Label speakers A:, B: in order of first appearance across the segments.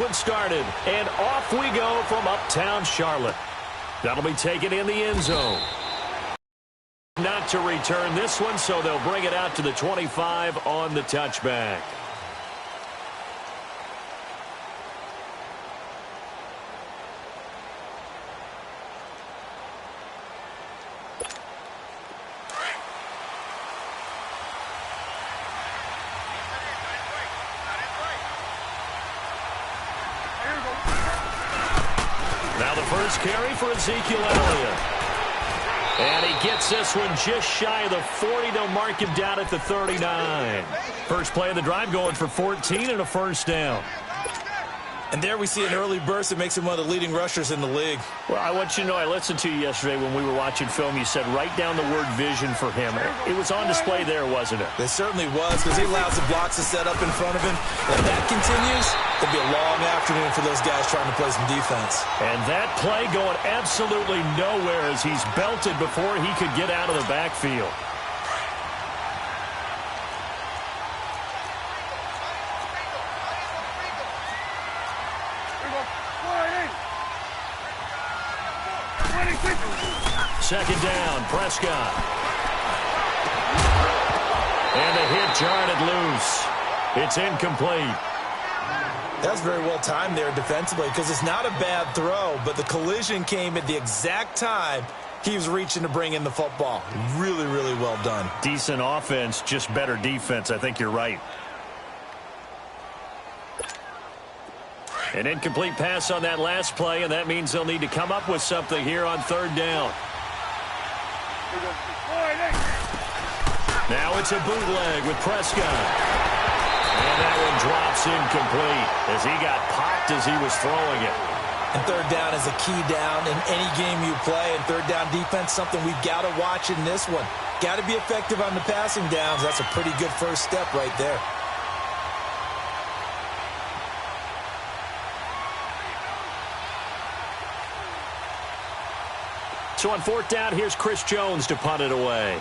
A: One started, and off we go from uptown Charlotte. That'll be taken in the end zone. Not to return this one, so they'll bring it out to the 25 on the touchback. Now the first carry for Ezekiel Elliott. And he gets this one just shy of the 40. They'll mark him down at the 39. First play of the drive going for 14 and a first down.
B: And there we see an early burst that makes him one of the leading rushers in the league.
A: Well, I want you to know, I listened to you yesterday when we were watching film. You said write down the word vision for him. It was on display there, wasn't it?
B: It certainly was, because he allows the blocks to set up in front of him. If that continues, it'll be a long afternoon for those guys trying to play some defense.
A: And that play going absolutely nowhere as he's belted before he could get out of the backfield. Second down, Prescott. And the hit jarred loose. It's incomplete.
B: That's very well timed there defensively, because it's not a bad throw, but the collision came at the exact time he was reaching to bring in the football. Really, really well done.
A: Decent offense, just better defense. I think you're right. An incomplete pass on that last play, and that means they'll need to come up with something here on third down. Now it's a bootleg with Prescott. And that one drops incomplete as he got popped as he was throwing it.
B: And third down is a key down in any game you play. And third down defense, something we've got to watch in this one. Got to be effective on the passing downs. That's a pretty good first step right there.
A: So on fourth down, here's Chris Jones to punt it away.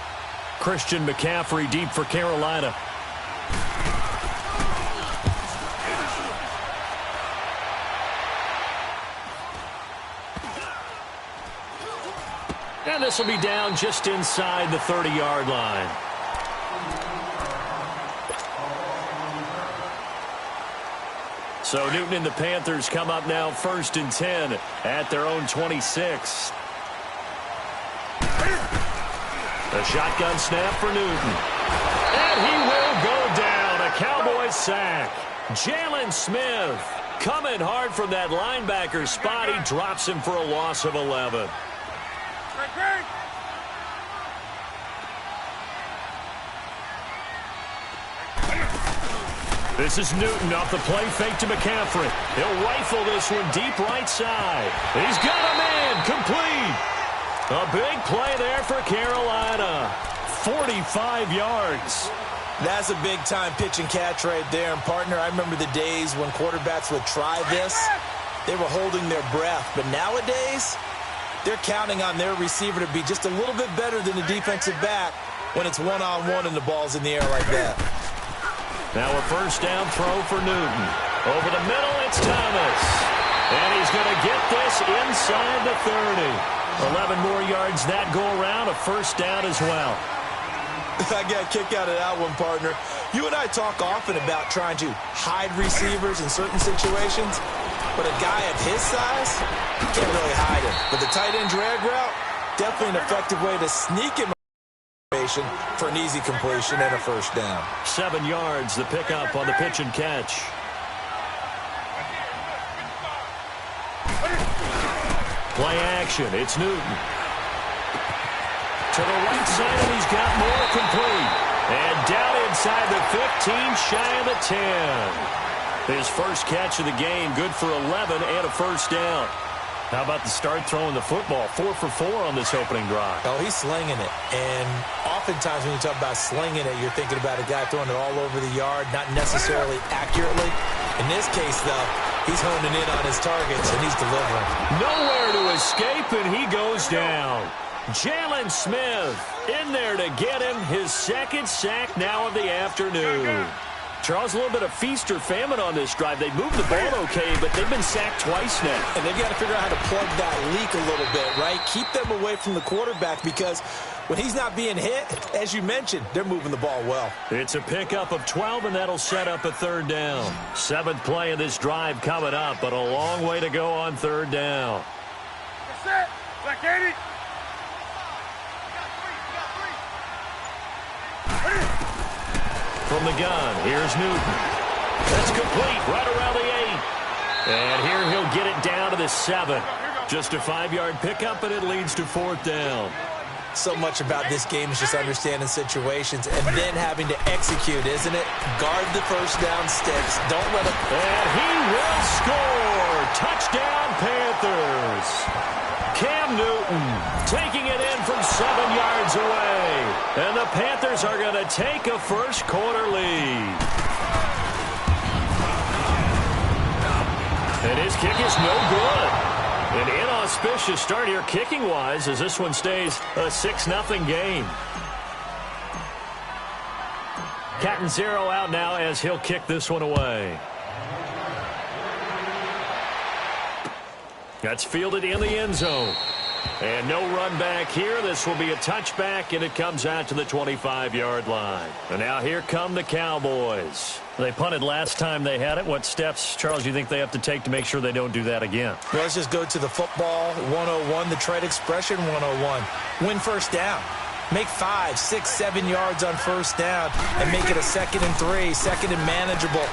A: Christian McCaffrey deep for Carolina. And this will be down just inside the 30-yard line. So Newton and the Panthers come up now 1st and 10 at their own 26. A shotgun snap for Newton. And he will go down. A Cowboys sack. Jalen Smith coming hard from that linebacker spot. He drops him for a loss of 11. This is Newton off the play fake to McCaffrey. He'll rifle this one deep right side. He's got a man complete. A big play there for Carolina. 45 yards.
B: That's a big-time pitch and catch right there. And, partner, I remember the days when quarterbacks would try this. They were holding their breath. But nowadays, they're counting on their receiver to be just a little bit better than the defensive back when it's one-on-one and the ball's in the air like that.
A: Now a first down throw for Newton. Over the middle, it's Thomas. And he's going to get this inside the 30. 11 more yards that go around, a first down as well.
B: I got a kick out of that one, partner. You and I talk often about trying to hide receivers in certain situations, but a guy of his size, you can't really hide him. But the tight end drag route, definitely an effective way to sneak him for an easy completion and a first down.
A: 7 yards, the pickup on the pitch and catch. Play action. It's Newton. To the right side, and he's got more complete. And down inside the 15, shy of the 10. His first catch of the game, good for 11 and a first down. How about the start throwing the football? 4 for 4 on this opening drive.
B: Oh, he's slinging it. And oftentimes when you talk about slinging it, you're thinking about a guy throwing it all over the yard, not necessarily accurately. In this case, though, he's honing in on his targets, and he's delivering.
A: Nowhere to escape, and he goes down. Jalen Smith in there to get him his second sack now of the afternoon. Charles, a little bit of feast or famine on this drive. They moved the ball okay, but they've been sacked twice now.
B: And they've got to figure out how to plug that leak a little bit, right? Keep them away from the quarterback because when he's not being hit, as you mentioned, they're moving the ball well.
A: It's a pickup of 12, and that'll set up a third down. Seventh play of this drive coming up, but a long way to go on third down.
C: That's it. Black 80.
A: From the gun, here's Newton. That's complete, right around the 8. And here he'll get it down to the 7. Just a 5-yard pickup, and it leads to fourth down.
B: So much about this game is just understanding situations and then having to execute, isn't it? Guard the first down sticks. Don't let him...
A: And he will score! Touchdown, Panthers! Cam Newton taking it in from 7 yards away. And the Panthers are going to take a first quarter lead. And his kick is no good. An inauspicious start here kicking-wise as this one stays a 6-0 game. Catanzaro out now as he'll kick this one away. That's fielded in the end zone. And no run back here. This will be a touchback, and it comes out to the 25-yard line. And now here come the Cowboys. They punted last time they had it. What steps, Charles, do you think they have to take to make sure they don't do that again?
B: Well, let's just go to the football 101, the trade expression 101. Win first down. Make 5, 6, 7 yards on first down and make it a 2nd and 3, 2nd and manageable.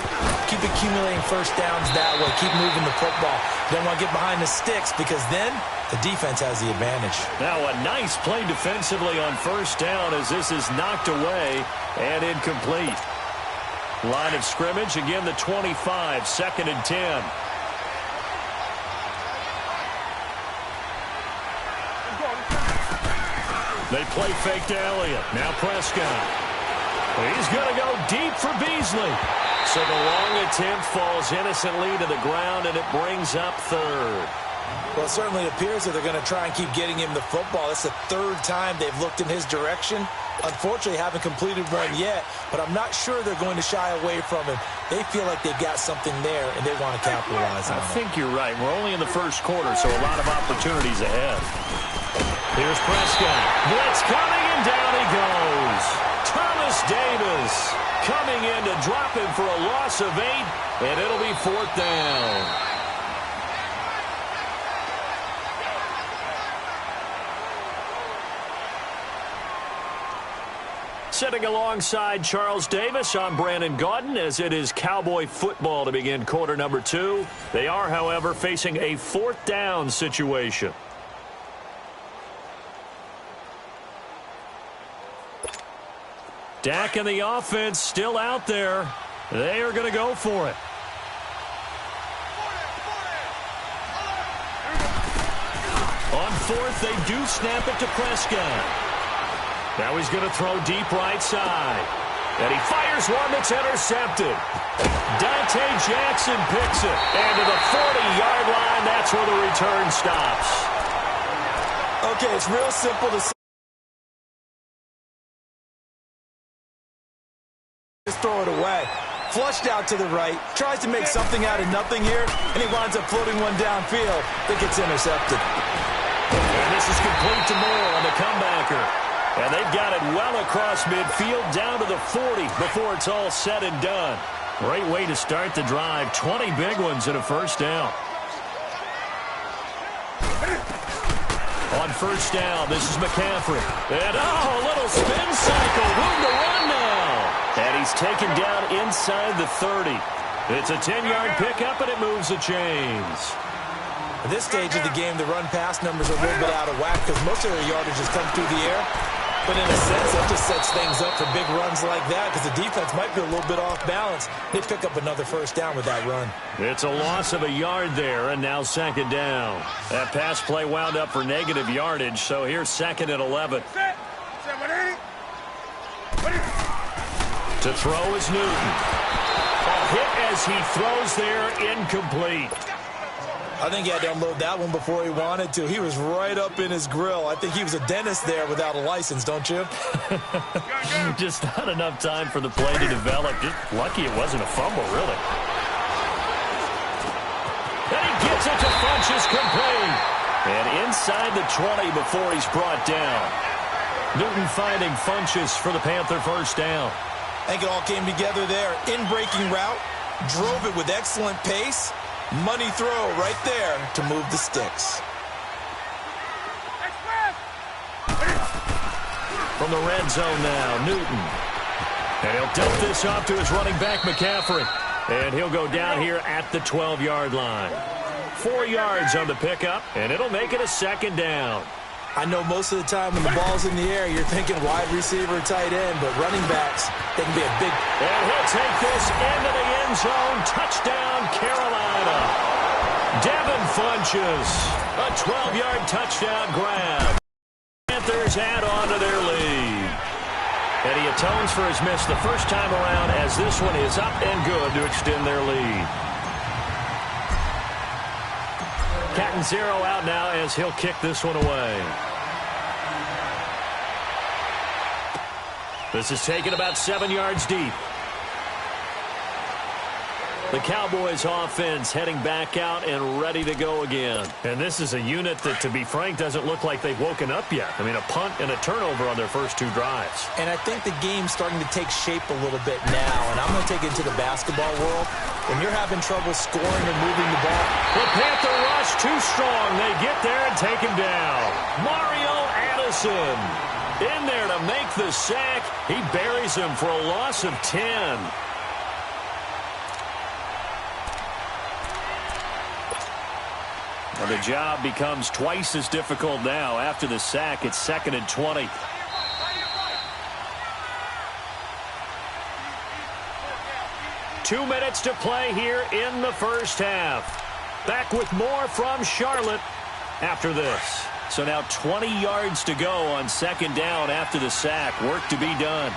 B: Keep accumulating first downs that way. Keep moving the football. You don't want to get behind the sticks because then the defense has the advantage.
A: Now a nice play defensively on first down as this is knocked away and incomplete. Line of scrimmage, again the 25, 2nd and 10. They play fake to Elliott. Now Prescott. He's going to go deep for Beasley. So the long attempt falls innocently to the ground, and it brings up third.
B: Well, it certainly appears that they're going to try and keep getting him the football. It's the 3rd time they've looked in his direction. Unfortunately, haven't completed one yet, but I'm not sure they're going to shy away from him. They feel like they've got something there, and they want to capitalize on it.
A: I think you're right. We're only in the first quarter, so a lot of opportunities ahead. Here's Prescott. Blitz coming, and down he goes. Thomas Davis coming in to drop him for a loss of 8, and it'll be 4th down. Sitting alongside Charles Davis, I'm Brandon Gaudin as it is Cowboy football to begin quarter number 2. They are, however, facing a 4th down situation. Dak and the offense still out there. They are going to go for it. On 4th, they do snap it to Prescott. Now he's going to throw deep right side. And he fires one that's intercepted. Dante Jackson picks it. And to the 40-yard line, that's where the return stops.
B: Okay, it's real simple to say. Just throw it away. Flushed out to the right. Tries to make something out of nothing here. And he winds up floating one downfield that gets intercepted.
A: And this is complete to Moore on the comebacker. And they've got it well across midfield down to the 40 before it's all said and done. Great way to start the drive. 20 big ones and a first down. On first down, this is McCaffrey. And, a little spin cycle. Room to run now. And he's taken down inside the 30. It's a 10-yard pickup, and it moves the chains.
B: At this stage of the game, the run-pass numbers are a little bit out of whack because most of their yardage has come through the air. But in a sense, that just sets things up for big runs like that because the defense might be a little bit off balance. They pick up another first down with that run.
A: It's a loss of a yard there, and now 2nd down. That pass play wound up for negative yardage, so here's 2nd and 11. To throw is Newton. A hit as he throws there, incomplete.
B: I think he had to unload that one before he wanted to. He was right up in his grill. I think he was a dentist there without a license, don't you?
A: Just not enough time for the play to develop. Just lucky it wasn't a fumble, really. And he gets it to Funchess complete. And inside the 20 before he's brought down. Newton finding Funchess for the Panther first down.
B: I think it all came together there. In-breaking route, drove it with excellent pace. Money throw right there to move the sticks.
A: From the red zone now, Newton. And he'll dump this off to his running back, McCaffrey. And he'll go down here at the 12-yard line. 4 yards on the pickup, and it'll make it a second down.
B: I know most of the time when the ball's in the air, you're thinking wide receiver, tight end, but running backs, they can be a big...
A: And he'll take this into the end zone. Touchdown, Carolina. Devin Funchess, a 12-yard touchdown grab. Panthers add on to their lead. And he atones for his miss the first time around as this one is up and good to extend their lead. Cat and zero out now as he'll kick this one away. This is taken about 7 yards deep. The Cowboys offense heading back out and ready to go again. And this is a unit that, to be frank, doesn't look like they've woken up yet. I mean, a punt and a turnover on their first 2 drives.
B: And I think the game's starting to take shape a little bit now. And I'm going to take it to the basketball world. When you're having trouble scoring and moving the ball.
A: The Panther rush too strong. They get there and take him down. Mario Addison in there to make the sack. He buries him for a loss of 10. Well, the job becomes twice as difficult now. After the sack, it's 2nd and 20. Two minutes to play here in the first half. Back with more from Charlotte after this. So now 20 yards to go on 2nd down after the sack. Work to be done.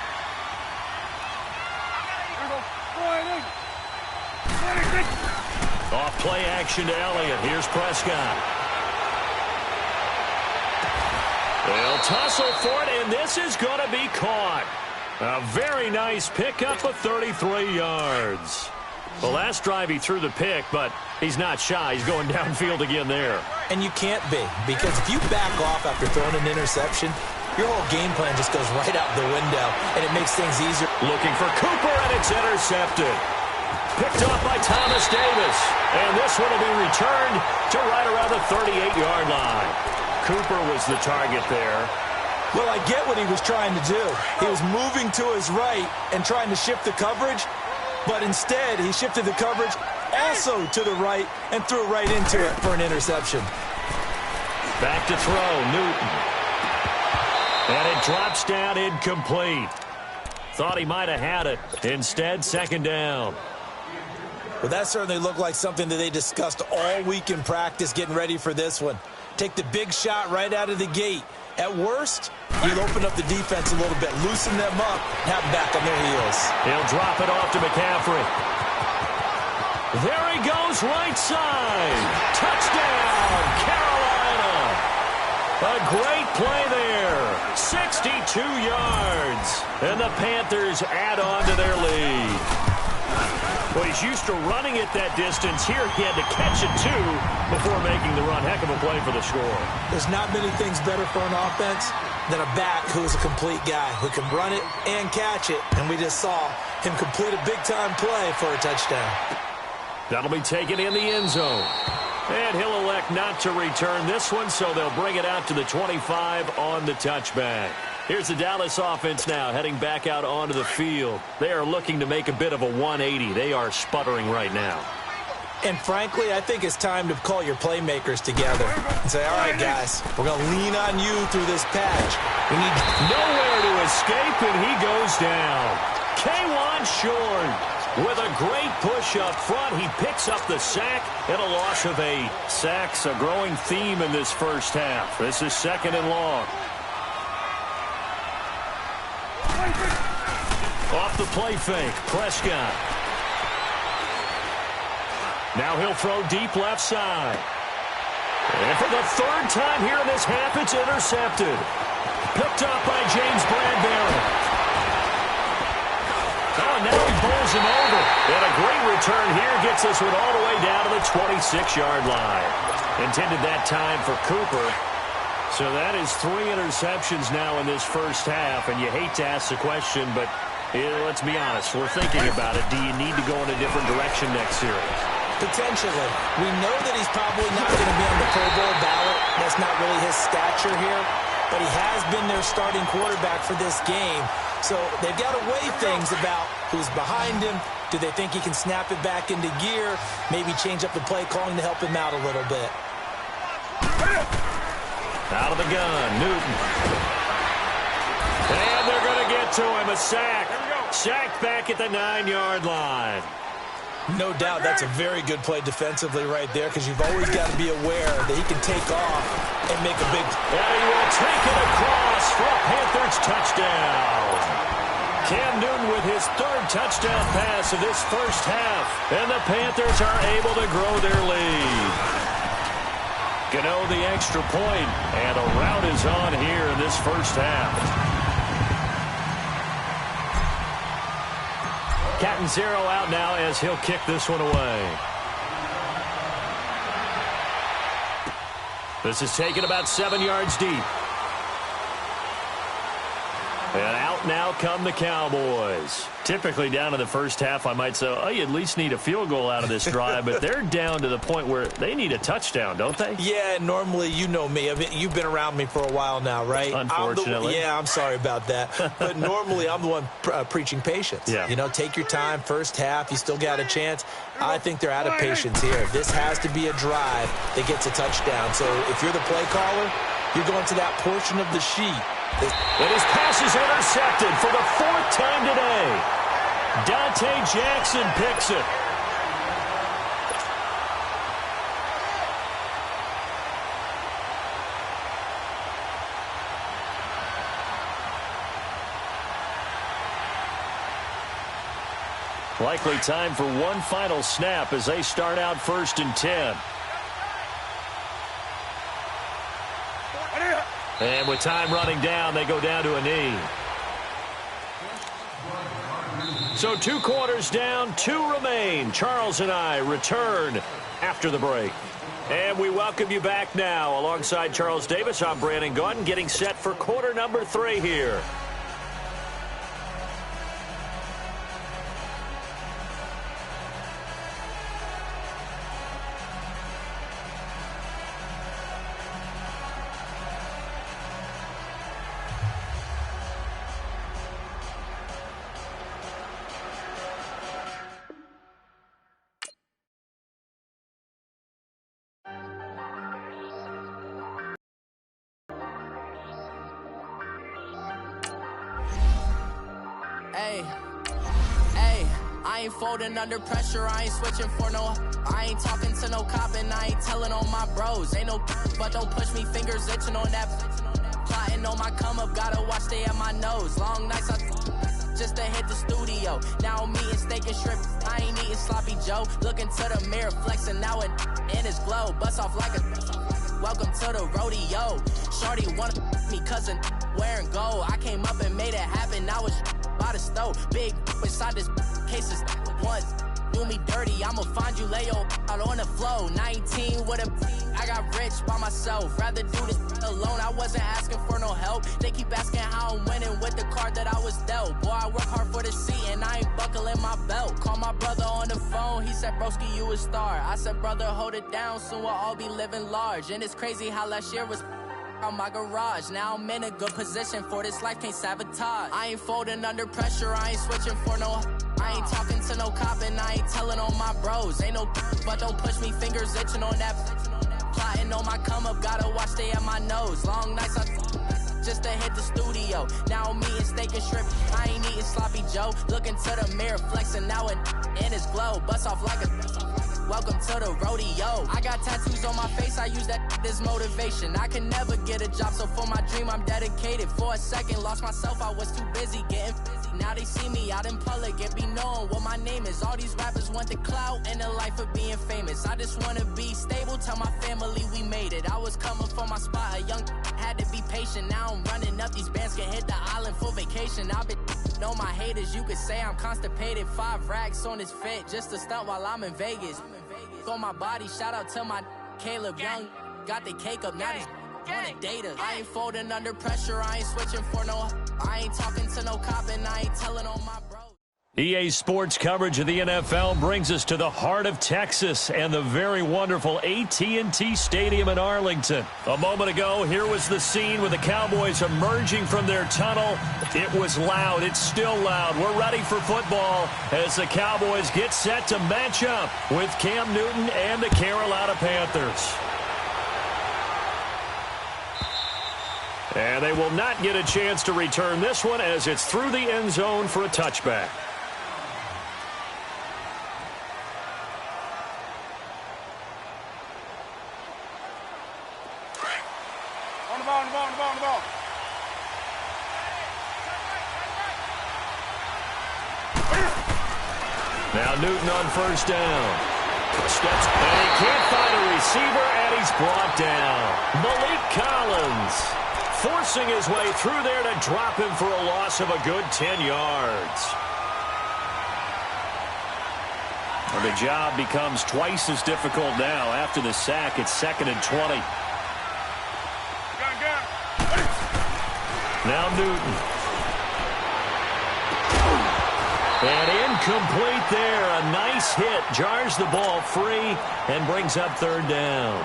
A: Off play action to Elliott. Here's Prescott. They'll tussle for it, and this is going to be caught. A very nice pickup of 33 yards. The last drive he threw the pick, but he's not shy. He's going downfield again there.
B: And you can't be, because if you back off after throwing an interception, your whole game plan just goes right out the window, and it makes things easier.
A: Looking for Cooper, and it's intercepted. Picked off by Thomas Davis. And this one will be returned to right around the 38-yard line. Cooper was the target there.
B: Well, I get what he was trying to do. He was moving to his right and trying to shift the coverage, but instead he shifted the coverage also to the right and threw right into it for an interception.
A: Back to throw, Newton. And it drops down incomplete. Thought he might have had it. Instead, 2nd down.
B: Well, that certainly looked like something that they discussed all week in practice getting ready for this one. Take the big shot right out of the gate. At worst, you'll open up the defense a little bit, loosen them up, have them back on their heels.
A: He'll drop it off to McCaffrey. There he goes, right side. Touchdown, Carolina. A great play there. 62 yards. And the Panthers add on to their lead. Well, he's used to running it that distance. Here he had to catch it, too, before making the run. Heck of a play for the score.
B: There's not many things better for an offense than a back who is a complete guy who can run it and catch it. And we just saw him complete a big-time play for a touchdown.
A: That'll be taken in the end zone. And he'll elect not to return this one, so they'll bring it out to the 25 on the touchback. Here's the Dallas offense now heading back out onto the field. They are looking to make a bit of a 180. They are sputtering right now.
B: And frankly, I think it's time to call your playmakers together and say, all right, guys, we're going to lean on you through this patch. We need
A: nowhere to escape, and he goes down. K'Wan Short with a great push up front. He picks up the sack and a loss of 8. Sacks, a growing theme in this first half. This is 2nd and long. Off the play fake, Prescott. Now he'll throw deep left side. And for the third time here in this half, it's intercepted. Picked up by James Bradbury. Oh, now he bowls him over. And a great return here gets this one all the way down to the 26-yard line. Intended that time for Cooper. So that is 3 interceptions now in this first half. And you hate to ask the question, but let's be honest. We're thinking about it. Do you need to go in a different direction next series?
B: Potentially. We know that he's probably not going to be on the Pro Bowl ballot. That's not really his stature here. But he has been their starting quarterback for this game. So they've got to weigh things about who's behind him. Do they think he can snap it back into gear? Maybe change up the play calling to help him out a little bit.
A: Out of the gun, Newton. And they're going to get to him. A sack. Sacked back at the 9-yard line.
B: No doubt that's a very good play defensively right there because you've always got to be aware that he can take off and make a big...
A: And he will take it across for a Panthers touchdown. Cam Newton with his 3rd touchdown pass of this first half. And the Panthers are able to grow their lead. Gano the extra point, and a rout is on here in this first half. Catanzaro out now as he'll kick this one away. This is taken about 7 yards deep. And out now come the Cowboys. Typically down in the first half, I might say, oh, you at least need a field goal out of this drive, but they're down to the point where they need a touchdown, don't they?
B: Yeah, normally, you know me. You've been around me for a while now, right?
A: Unfortunately.
B: I'm sorry about that. But normally, I'm the one preaching patience.
A: Yeah.
B: You know, take your time, first half, you still got a chance. I think they're out of patience here. This has to be a drive that gets a touchdown. So if you're the play caller, you're going to that portion of the sheet.
A: And his pass is intercepted for the 4th time today. Dante Jackson picks it. Likely time for one final snap as they start out 1st and 10. And with time running down, they go down to a knee. So 2 quarters down, 2 remain. Charles and I return after the break. And we welcome you back now. Alongside Charles Davis, I'm Brandon Gaudin, getting set for quarter number 3 here.
D: I ain't folding under pressure, I ain't switching for no. I ain't talking to no cop and I ain't telling on my bros. Ain't no but don't push me, fingers itching on that. Plotting on my come up, gotta watch stay at my nose. Long nights just to hit the studio. Now I'm eating steak and shrimp, I ain't eating sloppy Joe. Looking to the mirror, flexing now it in his glow. Bust off like a welcome to the rodeo. Shorty wanted me cousin wearing gold. I came up and made it happen, now it's by the stove. Big inside this cases once do me dirty, I'ma find you lay your out on the flow. 19 with a I got rich by myself, rather do this alone. I wasn't asking for no help, they keep asking how I'm winning with the card that I was dealt. Boy, I work hard for the seat and I ain't buckling my belt. Call my brother on the phone, he said broski you a star. I said brother hold it down, soon we'll all be living large. And it's crazy how last year was on my garage. Now I'm in a good position for this life, can't sabotage. I ain't folding under pressure, I ain't switching for no. I ain't talking to no cop and I ain't telling on my bros. Ain't no but don't push me, fingers itching on that. Plotting on my come up, gotta watch stay at my nose. Long nights just to hit the studio. Now I'm eating steak and shrimp, I ain't eating sloppy Joe. Looking to the mirror, flexing now it in his glow. Bust off like a welcome to the rodeo. I got tattoos on my face, I use that as motivation. I can never get a job, so for my dream I'm dedicated. For a second, lost myself, I was too busy getting busy. Now they see me out in public and be knowing what my name is. All these rappers want the clout and the life of being famous. I just wanna be stable, tell my family we made it. I was coming for my spot, a young had to be patient. Now I'm running up, these bands can hit the island for vacation. I've been know my haters, you could say I'm constipated. 5 racks on his fit, just to stunt while I'm in Vegas. On my body, shout out to my Caleb Young. Got the cake up, now these wanna date us. I ain't folding under pressure, I ain't switching for no. I ain't talking to no cop and I ain't telling on my bro.
A: EA Sports coverage of the NFL brings us to the heart of Texas and the very wonderful AT&T Stadium in Arlington. A moment ago, here was the scene with the Cowboys emerging from their tunnel. It was loud. It's still loud. We're ready for football as the Cowboys get set to match up with Cam Newton and the Carolina Panthers. And they will not get a chance to return this one as it's through the end zone for a touchback.
C: On the ball.
A: Now Newton on first down. Steps, and he can't find a receiver, and he's brought down. Malik Collins forcing his way through there to drop him for a loss of a good 10 yards. Well, the job becomes twice as difficult now after the sack. It's 2nd and 20. Now Newton. And incomplete there. A nice hit. Jars the ball free and brings up 3rd down.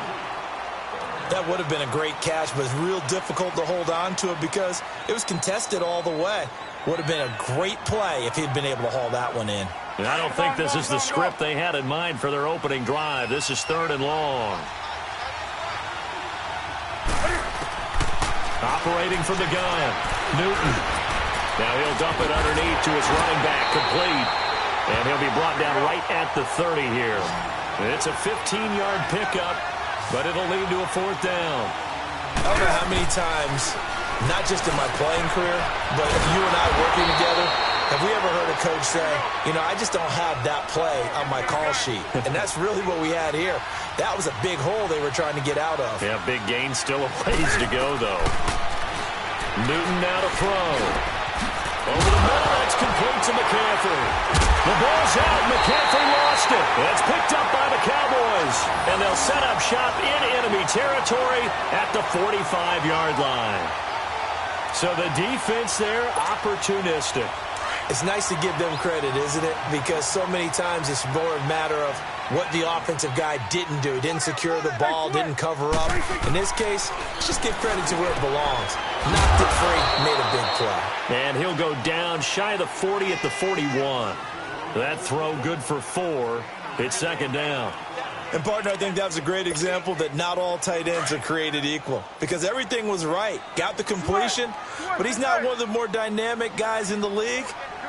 B: That would have been a great catch, but it's real difficult to hold on to it because it was contested all the way. Would have been a great play if he'd been able to haul that one in.
A: And I don't think this is the script they had in mind for their opening drive. This is 3rd and long. Operating from the gun, Newton. Now he'll dump it underneath to his running back, complete. And he'll be brought down right at the 30 here. It's a 15-yard pickup, but it'll lead to a 4th down.
B: I don't know how many times, not just in my playing career, but you and I working together, have we ever heard a coach say, you know, I just don't have that play on my call sheet. And that's really what we had here. That was a big hole they were trying to get out of.
A: Yeah, big gain, still a ways to go, though. Newton now to throw. Over the middle, that's complete to McCaffrey. The ball's out. McCaffrey lost it. It's picked up by the Cowboys. And they'll set up shop in enemy territory at the 45-yard line. So the defense there, opportunistic.
B: It's nice to give them credit, isn't it? Because so many times it's more a matter of what the offensive guy didn't do. Didn't secure the ball, didn't cover up. In this case, let's just give credit to where it belongs. Knocked it free, made a big play.
A: And he'll go down shy of the 40 at the 41. That throw good for 4. It's 2nd down.
B: And, partner, I think that was a great example that not all tight ends are created equal. Because everything was right. Got the completion, but he's not one of the more dynamic guys in the league.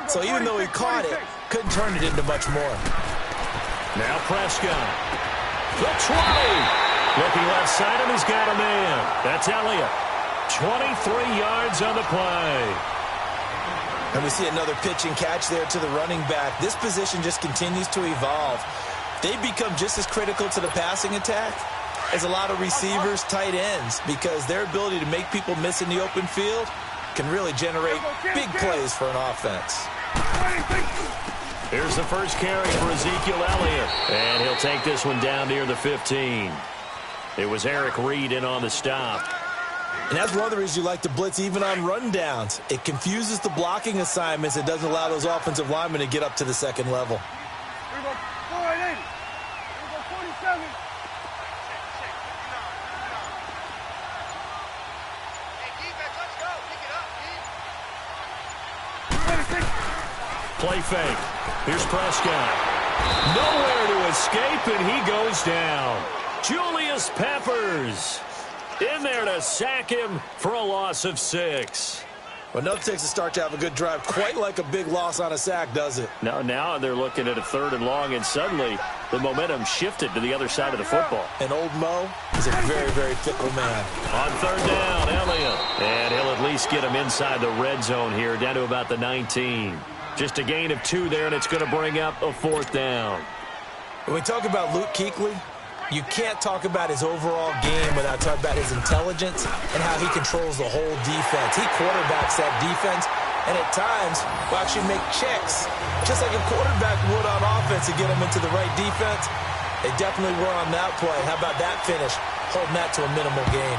B: So even though he caught it, couldn't turn it into much more.
A: Now Prescott. The try. Looking left side, and he's got a man. That's Elliott. 23 yards on the play.
B: And we see another pitch and catch there to the running back. This position just continues to evolve. They become just as critical to the passing attack as a lot of receivers, tight ends, because their ability to make people miss in the open field can really generate big plays for an offense.
A: Here's the first carry for Ezekiel Elliott. And he'll take this one down near the 15. It was Eric Reed in on the stop.
B: And that's one of the reasons you like to blitz even on rundowns. It confuses the blocking assignments. It doesn't allow those offensive linemen to get up to the second level.
C: Here we go, 480. Here we go, 47.
A: Play fake. Here's Prescott. Nowhere to escape, and he goes down. Julius Peppers in there to sack him for a loss of 6.
B: Well, nothing takes a start to have a good drive, quite like a big loss on a sack, does it?
A: Now they're looking at a 3rd and long, and suddenly the momentum shifted to the other side of the football.
B: And old Mo is a very, very fickle man.
A: On 3rd down, Elliott. And he'll at least get him inside the red zone here, down to about the 19. Just a gain of 2 there, and it's going to bring up a 4th down.
B: When we talk about Luke Kuechly, you can't talk about his overall game without talking about his intelligence and how he controls the whole defense. He quarterbacks that defense, and at times will actually make checks, just like a quarterback would on offense to get him into the right defense. They definitely were on that play. How about that finish, holding that to a minimal gain?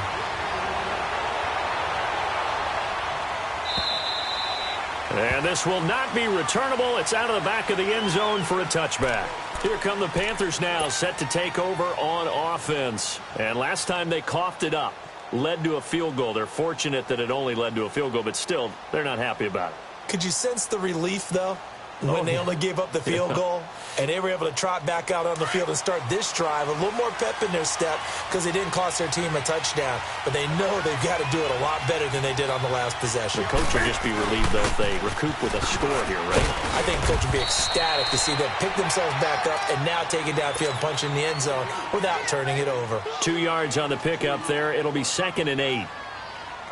A: And this will not be returnable. It's out of the back of the end zone for a touchback. Here come the Panthers now, set to take over on offense. And last time they coughed it up, led to a field goal. They're fortunate that it only led to a field goal, but still, they're not happy about it.
B: Could you sense the relief, though, when they only gave up the field goal? And they were able to trot back out on the field and start this drive. A little more pep in their step because they didn't cost their team a touchdown. But they know they've got to do it a lot better than they did on the last possession.
A: The coach will just be relieved, though, if they recoup with a score here, right?
B: I think the coach would be ecstatic to see them pick themselves back up and now take it downfield, punch in the end zone without turning it over.
A: 2 yards on the pickup there. It'll be 2nd and 8.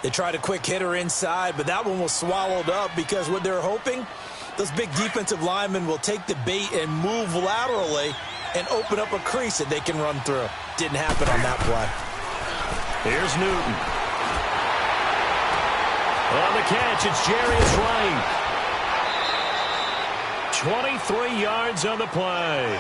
B: They tried a quick hitter inside, but that one was swallowed up because what they're hoping, those big defensive linemen will take the bait and move laterally and open up a crease that they can run through. Didn't happen on that play.
A: Here's Newton. On the catch, it's Jarius Wright. 23 yards on the play.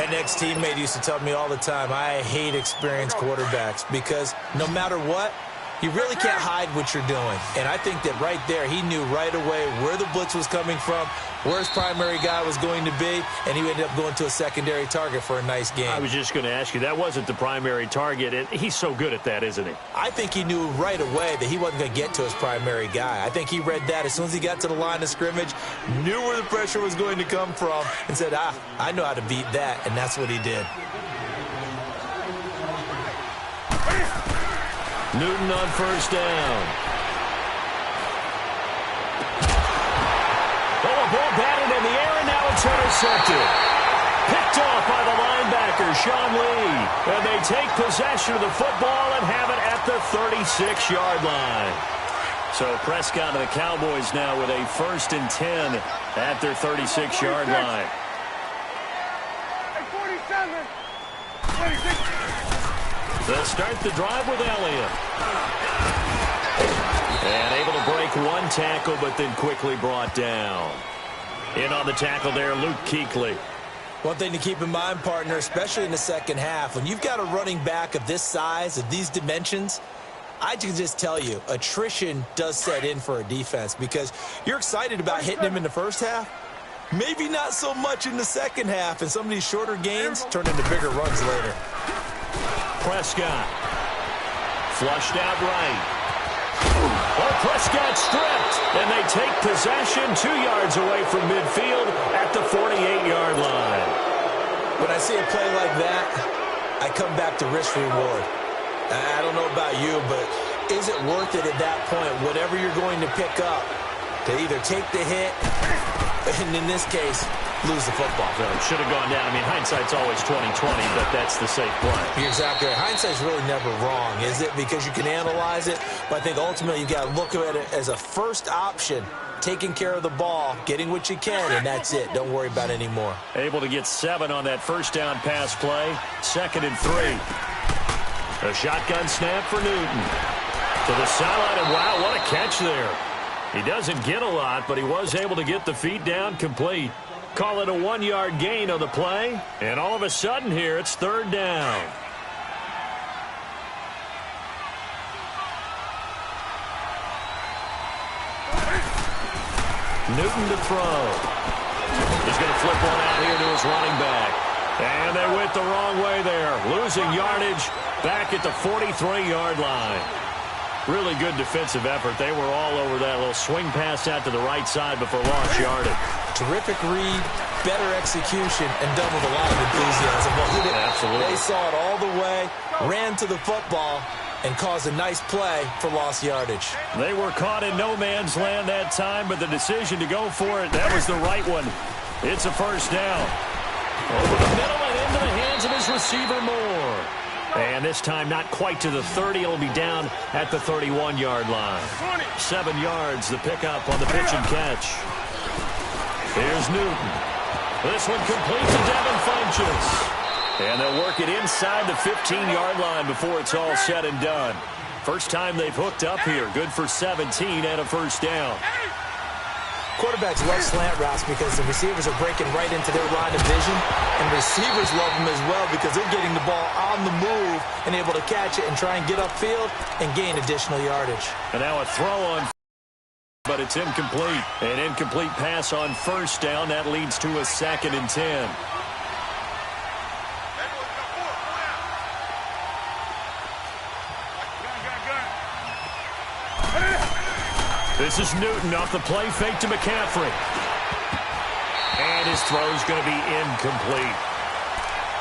B: An ex-teammate used to tell me all the time, I hate experienced quarterbacks because no matter what, you really can't hide what you're doing. And I think that right there, he knew right away where the blitz was coming from, where his primary guy was going to be, and he ended up going to a secondary target for a nice game.
A: I was just going to ask you, that wasn't the primary target. He's so good at that, isn't he?
B: I think he knew right away that he wasn't going to get to his primary guy. I think he read that as soon as he got to the line of scrimmage, knew where the pressure was going to come from, and said, I know how to beat that, and that's what he did.
A: Newton on 1st down. Oh, a ball batted in the air, and now it's intercepted. Picked off by the linebacker, Sean Lee. And they take possession of the football and have it at the 36-yard line. So Prescott and the Cowboys now with a 1st and 10 at their 36-yard line.
C: 47. 26.
A: They'll start the drive with Elliott. And able to break one tackle, but then quickly brought down. In on the tackle there, Luke Kuechly.
B: One thing to keep in mind, partner, especially in the second half, when you've got a running back of this size, of these dimensions, I can just tell you, attrition does set in for a defense because you're excited about hitting him in the first half. Maybe not so much in the second half, and some of these shorter gains turn into bigger runs later.
A: Prescott. Flushed out right. Oh, Prescott stripped. And they take possession 2 yards away from midfield at the 48-yard line.
B: When I see a play like that, I come back to risk reward. I don't know about you, but is it worth it at that point, whatever you're going to pick up, to either take the hit, and in this case, lose the football?
A: So it should have gone down. I mean, hindsight's always 20/20, but that's the safe play.
B: You're exactly right. Hindsight's really never wrong, is it? Because you can analyze it, but I think ultimately you've got to look at it as a first option, taking care of the ball, getting what you can, and that's it. Don't worry about it anymore.
A: Able to get 7 on that first down pass play. 2nd and 3. A shotgun snap for Newton. To the sideline, and wow, what a catch there. He doesn't get a lot, but he was able to get the feet down complete. Call it a 1-yard gain on the play. And all of a sudden here, it's 3rd down. Newton to throw. He's going to flip one out here to his running back. And they went the wrong way there. Losing yardage back at the 43-yard line. Really good defensive effort. They were all over that little swing pass out to the right side before lost yardage.
B: Terrific read, better execution, and done with a lot of enthusiasm.
A: Absolutely.
B: They saw it all the way, ran to the football, and cause a nice play for lost yardage.
A: They were caught in no man's land that time, but the decision to go for it, that was the right one. It's a first down. Over the middle and into the hands of his receiver, Moore. And this time not quite to the 30. It'll be down at the 31-yard line. 7 yards, the pickup on the pitch and catch. Here's Newton. This one complete to Devin Funchess. And they'll work it inside the 15-yard line before it's all said and done. First time they've hooked up here. Good for 17 and a first down.
B: Quarterbacks love slant routes because the receivers are breaking right into their line of vision, and receivers love them as well because they're getting the ball on the move and able to catch it and try and get upfield and gain additional yardage.
A: And now a throw on, but it's incomplete. An incomplete pass on first down. That leads to a 2nd and 10. This is Newton off the play fake to McCaffrey. And his throw's going to be incomplete.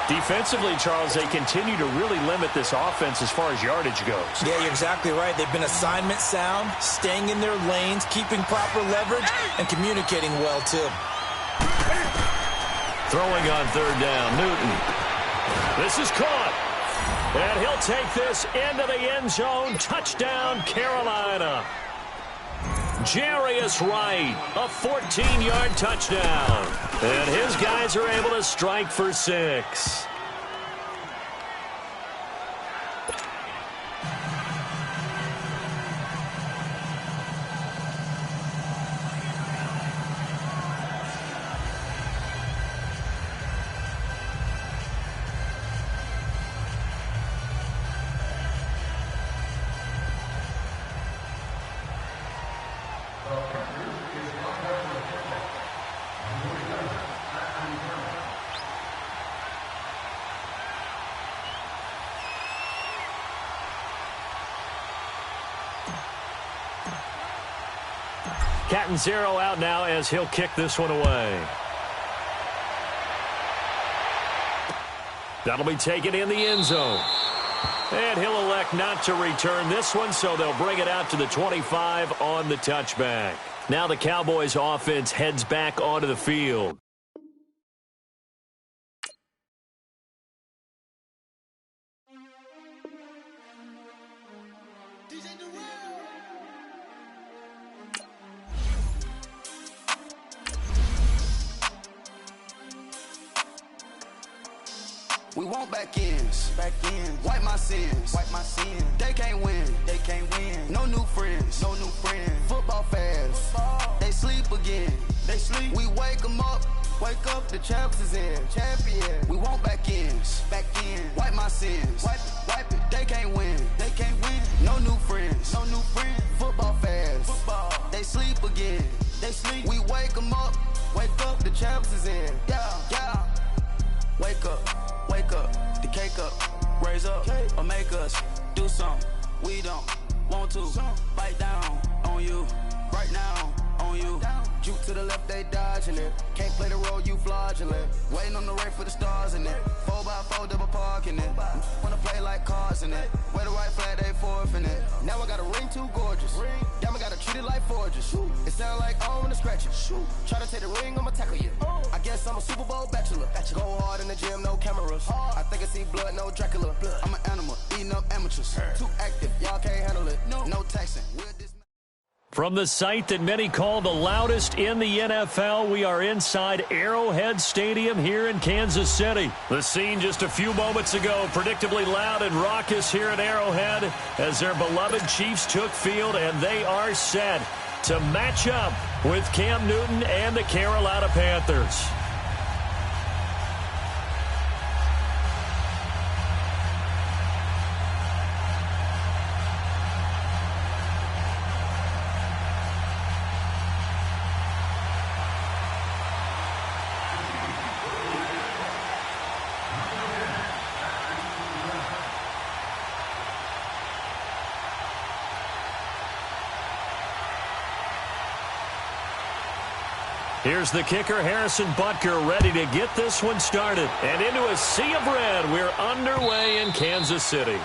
A: Defensively, Charles, they continue to really limit this offense as far as yardage goes.
B: Yeah, you're exactly right. They've been assignment sound, staying in their lanes, keeping proper leverage, and communicating well, too.
A: Throwing on third down, Newton. This is caught. And he'll take this into the end zone. Touchdown, Carolina. Jarius Wright, a 14-yard touchdown. And his guys are able to strike for 6. Cat and 0 out now as he'll kick this one away. That'll be taken in the end zone. And he'll elect not to return this one, so they'll bring it out to the 25 on the touchback. Now the Cowboys offense heads back onto the field.
E: We want back ends. Wipe my sins. They can't win. No new friends. Football fans. They sleep again. We wake them up. The champs is in. Champion. We want back ends. Wipe my sins. Wipe it. They can't win. No new friends. Football fans. They sleep again. We wake them up. The champs is in. Yeah. Wake up, the cake up, raise up, or make us do something we don't want to. Bite down on you, right now on you. Juke to the left, they dodging it. Can't play the role, you fraudulent. Waiting on the race for the stars in it. 4x4 double parking it. Wanna play like cars in it. Wear the white flag, they forfeit it. Now I got a ring too gorgeous. Damn, I gotta treat it like forges. It sound like I wanna scratch it. Try to take the ring, I'ma tackle you. I guess I'm a Super Bowl bachelor. Go hard in the gym, no cameras. I think I see blood, no Dracula. I'm an animal, eating up amateurs. Too active, y'all can't handle it. No taxing.
A: From the site that many call the loudest in the NFL, we are inside Arrowhead Stadium here in Kansas City. The scene just a few moments ago, predictably loud and raucous here at Arrowhead as their beloved Chiefs took field, and they are set to match up with Cam Newton and the Carolina Panthers. Here's the kicker, Harrison Butker, ready to get this one started. And into a sea of red, we're underway in Kansas City.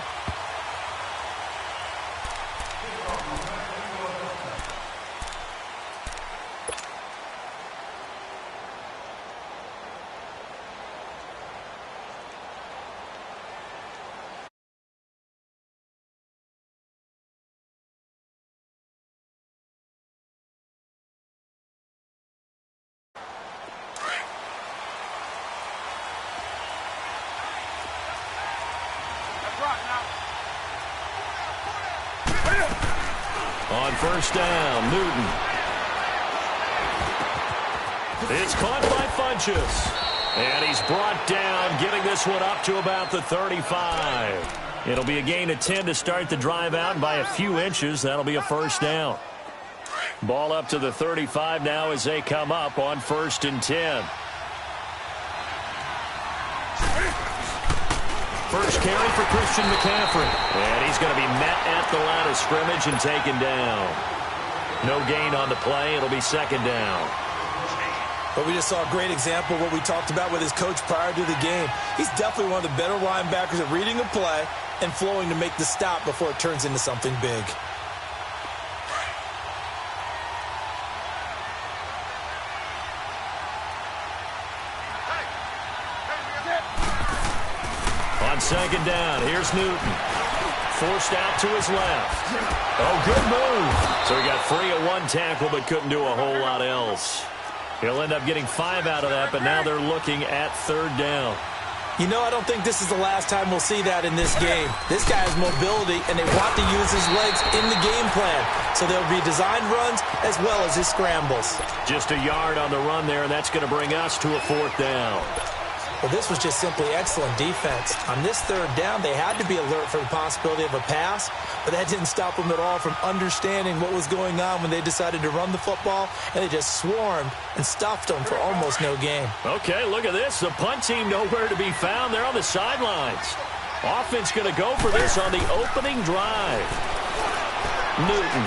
A: On first down, Newton. It's caught by Funchess. And he's brought down, getting this one up to about the 35. It'll be a gain of 10 to start the drive out, and by a few inches, that'll be a first down. Ball up to the 35 now as they come up on 1st and 10. First carry for Christian McCaffrey. And he's going to be met at the line of scrimmage and taken down. No gain on the play. It'll be 2nd down.
B: But we just saw a great example of what we talked about with his coach prior to the game. He's definitely one of the better linebackers at reading a play and flowing to make the stop before it turns into something big.
A: On 2nd down, here's Newton. Forced out to his left. Oh, good move. So he got free of one tackle but couldn't do a whole lot else. He'll end up getting 5 out of that, but now they're looking at 3rd down.
B: You know, I don't think this is the last time we'll see that in this game. This guy has mobility, and they want to use his legs in the game plan. So there'll be designed runs as well as his scrambles.
A: Just a yard on the run there, and that's going to bring us to a 4th down.
B: Well, this was just simply excellent defense. On this 3rd down, they had to be alert for the possibility of a pass, but that didn't stop them at all from understanding what was going on when they decided to run the football, and they just swarmed and stuffed them for almost no gain.
A: Okay, look at this. The punt team nowhere to be found. They're on the sidelines. Offense going to go for this on the opening drive. Newton.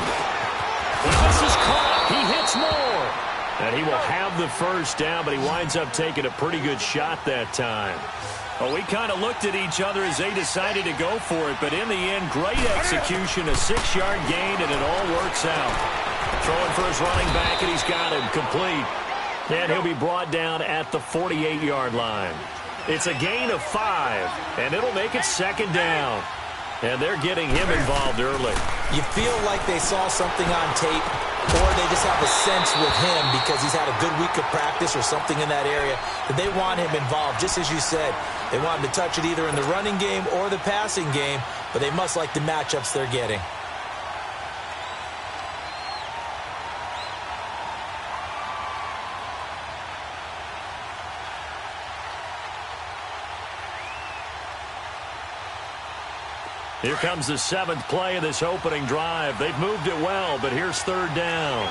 A: This is caught. He hits more. And he will have the first down, but he winds up taking a pretty good shot that time. Well, we kind of looked at each other as they decided to go for it, but in the end, great execution, a 6-yard gain, and it all works out. Throwing for his running back, and he's got him complete. And he'll be brought down at the 48-yard line. It's a gain of 5, and it'll make it 2nd down. And they're getting him involved early.
B: You feel like they saw something on tape, or they just have a sense with him because he's had a good week of practice or something in that area that they want him involved. Just as you said, they want him to touch it either in the running game or the passing game, but they must like the matchups they're getting.
A: Here comes the 7th play of this opening drive. They've moved it well, but here's 3rd down.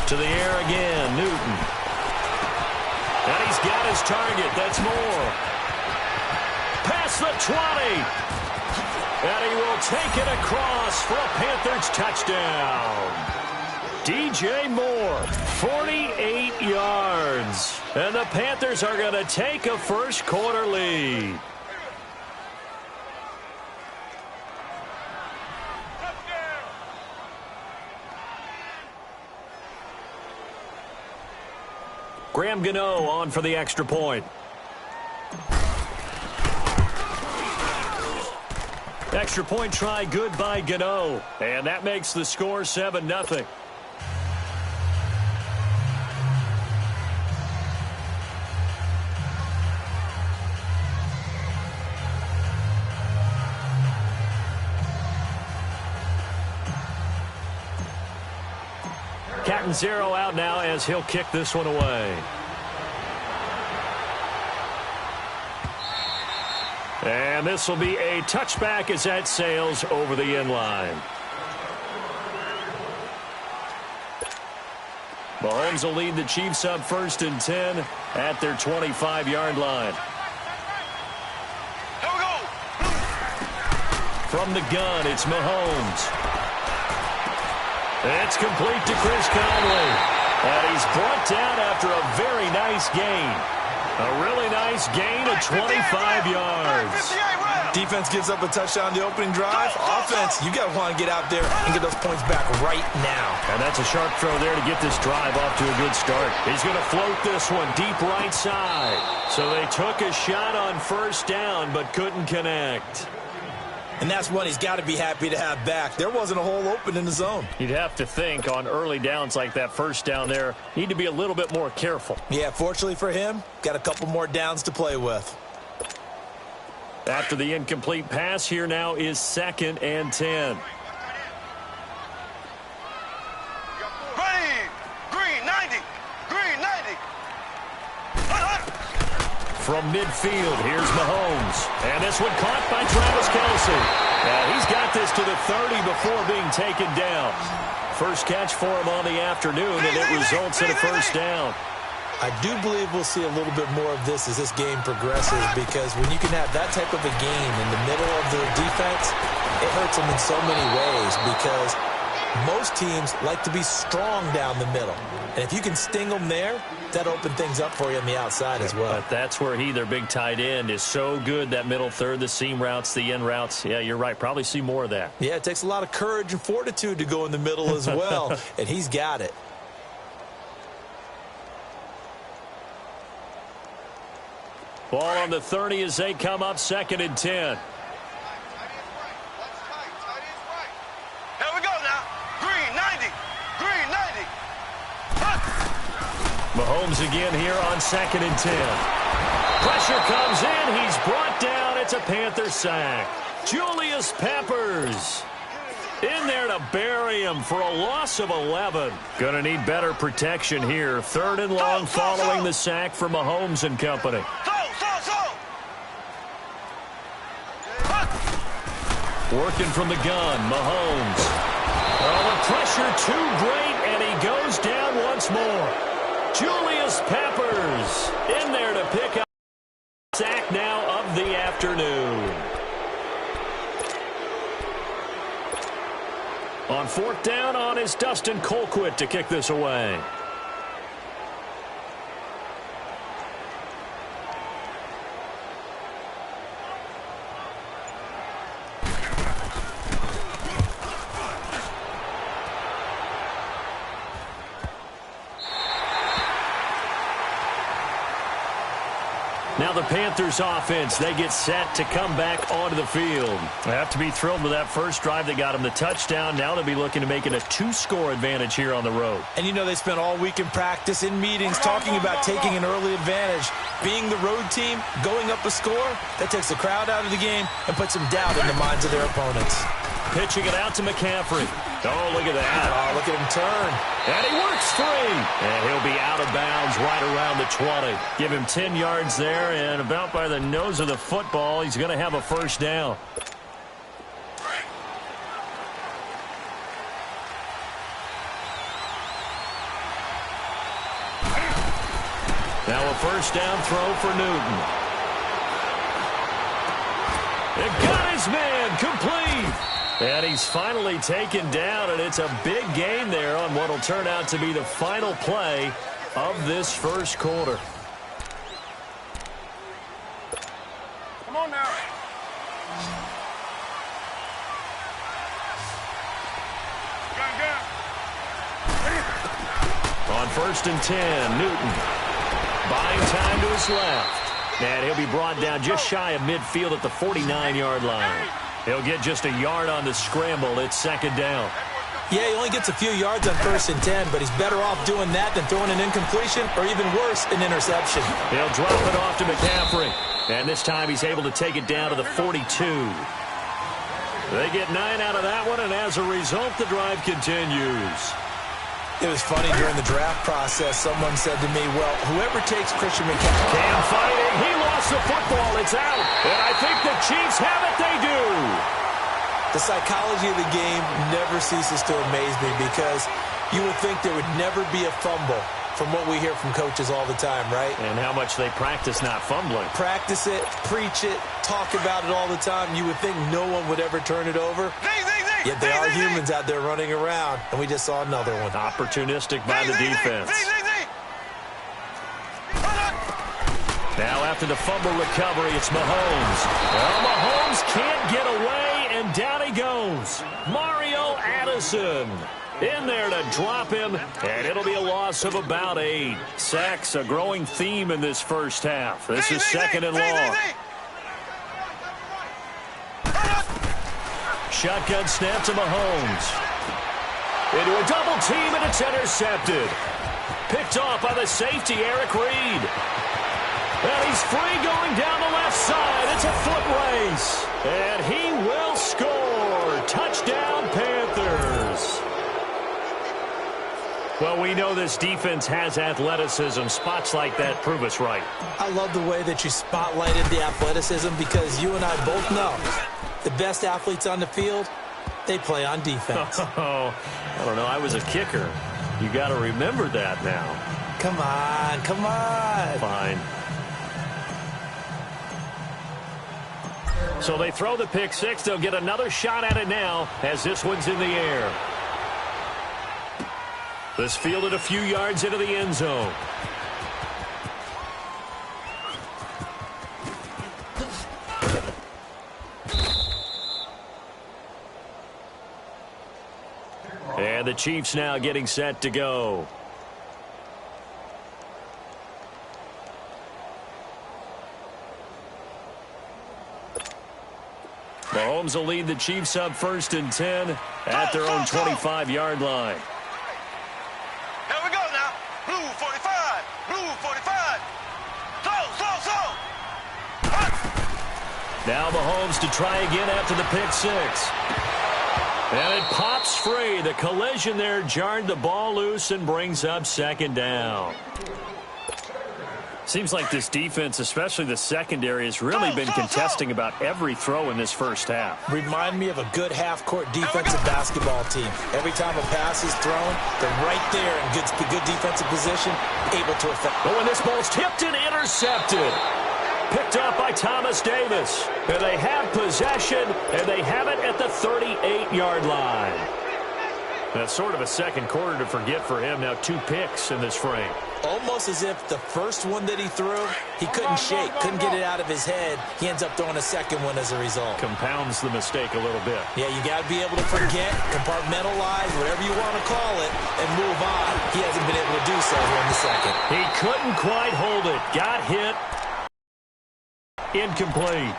A: To the air again, Newton. And he's got his target. That's more. Past the 20. And he will take it across for a Panthers touchdown. DJ Moore, 48 yards. And the Panthers are going to take a first-quarter lead. Graham Gano on for the extra point. Extra point try good by Gano. And that makes the score 7-0. Catanzaro out now as he'll kick this one away. And this will be a touchback as that sails over the end line. Mahomes will lead the Chiefs up 1st and 10 at their 25-yard line.
C: Here we go.
A: From the gun, it's Mahomes. It's complete to Chris Conley. And he's brought down after a very nice gain. A really nice gain of 25 yards.
B: Defense gives up a touchdown the opening drive. Offense, you got to want to get out there and get those points back right now.
A: And that's a sharp throw there to get this drive off to a good start. He's going to float this one deep right side. So they took a shot on 1st down but couldn't connect.
B: And that's one he's got to be happy to have back. There wasn't a hole open in the zone.
A: You'd have to think on early downs like that 1st down there, need to be a little bit more careful.
B: Yeah, fortunately for him, got a couple more downs to play with.
A: After the incomplete pass, here now is 2nd and 10.
C: Green 90. Green 90.
A: From midfield, here's Mahomes. And this one caught by Travis Kelce. He's got this to the 30 before being taken down. First catch for him on the afternoon, and it results in a first down.
B: I do believe we'll see a little bit more of this as this game progresses, because when you can have that type of a game in the middle of their defense, it hurts them in so many ways, because most teams like to be strong down the middle. And if you can sting them there, that opens things up for you on the outside as well.
A: But that's where their big tight end, is so good, that middle third, the seam routes, the end routes. Yeah, you're right. Probably see more of that.
B: Yeah, it takes a lot of courage and fortitude to go in the middle as well, and he's got it.
A: Ball on the 30 as they come up 2nd and 10.
C: Here we go now. Green 90. Green 90.
A: Mahomes again here on 2nd and 10. Pressure comes in. He's brought down. It's a Panther sack. Julius Peppers in there to bury him for a loss of 11. Going to need better protection here. 3rd and long following the sack for Mahomes and company. Working from the gun, Mahomes. Oh, the pressure too great, and he goes down once more. Julius Peppers in there to pick up sack now of the afternoon. On 4th down on is Dustin Colquitt to kick this away. Now the Panthers offense, they get set to come back onto the field. They have to be thrilled with that first drive that got them the touchdown. Now they'll be looking to make it a 2-score advantage here on the road.
B: And you know, they spent all week in practice, in meetings, talking about taking an early advantage. Being the road team, going up a score, that takes the crowd out of the game and puts some doubt in the minds of their opponents.
A: Pitching it out to McCaffrey. Oh, look at that.
B: Oh, look at him turn.
A: And he works free. And he'll be out of bounds right around the 20. Give him 10 yards there, and about by the nose of the football, he's going to have a first down. Now a first down throw for Newton. It got his man complete. And he's finally taken down, and it's a big gain there on what will turn out to be the final play of this first quarter.
C: Come on now.
A: On 1st and 10, Newton buying time to his left. And he'll be brought down just shy of midfield at the 49-yard line. He'll get just a yard on the scramble. It's 2nd down.
B: Yeah, he only gets a few yards on 1st and 10, but he's better off doing that than throwing an incompletion, or even worse, an interception.
A: He'll drop it off to McCaffrey. And this time he's able to take it down to the 42. They get 9 out of that one, and as a result, the drive continues.
B: It was funny during the draft process. Someone said to me, well, whoever takes Christian McCaffrey.
A: Cam fighting. He lost the football. It's out. And I think the Chiefs have it. They do.
B: The psychology of the game never ceases to amaze me, because you would think there would never be a fumble from what we hear from coaches all the time, right?
A: And how much they practice not fumbling.
B: Practice it, preach it, talk about it all the time. You would think no one would ever turn it over. Yet there are humans out there running around, and we just saw another one.
A: Opportunistic by the defense. Now after the fumble recovery, it's Mahomes. Well, Mahomes can't get away, and down he goes. Mario Addison in there to drop him, and it'll be a loss of about 8. Sacks, a growing theme in this first half. This is 2nd and long. Shotgun snap to Mahomes. Into a double team, and it's intercepted. Picked off by the safety, Eric Reed. And he's free going down the left side. It's a foot runs, and he will score. Touchdown, Panthers. Well, we know this defense has athleticism. Spots like that prove us right.
B: I love the way that you spotlighted the athleticism because you and I both know the best athletes on the field, they play on defense.
A: Oh, I don't know. I was a kicker. You got to remember that now.
B: Come on, come on.
A: Fine. So they throw the pick six. They'll get another shot at it now as this one's in the air. This fielded a few yards into the end zone. And the Chiefs now getting set to go. Mahomes will lead the Chiefs up 1st and 10 at their own 25-yard line.
C: Here we go now. Blue 45. Blue 45. Slow.
A: Now Mahomes to try again after the pick six. And it pops free. The collision there jarred the ball loose and brings up 2nd down. Seems like this defense, especially the secondary, has really been contesting about every throw in this first half.
B: Remind me of a good half-court defensive basketball team. Every time a pass is thrown, they're right there in good defensive position, able to affect.
A: But when this ball's tipped and intercepted, picked up by Thomas Davis. And they have possession, and they have it at the 38-yard line. That's sort of a second quarter to forget for him. Now 2 picks in this frame.
B: Almost as if the first one that he threw, he couldn't shake, couldn't get it out of his head. He ends up throwing a second one as a result.
A: Compounds the mistake a little bit.
B: Yeah, you got to be able to forget, compartmentalize, whatever you want to call it, and move on. He hasn't been able to do so here in the second.
A: He couldn't quite hold it. Got hit. Incomplete.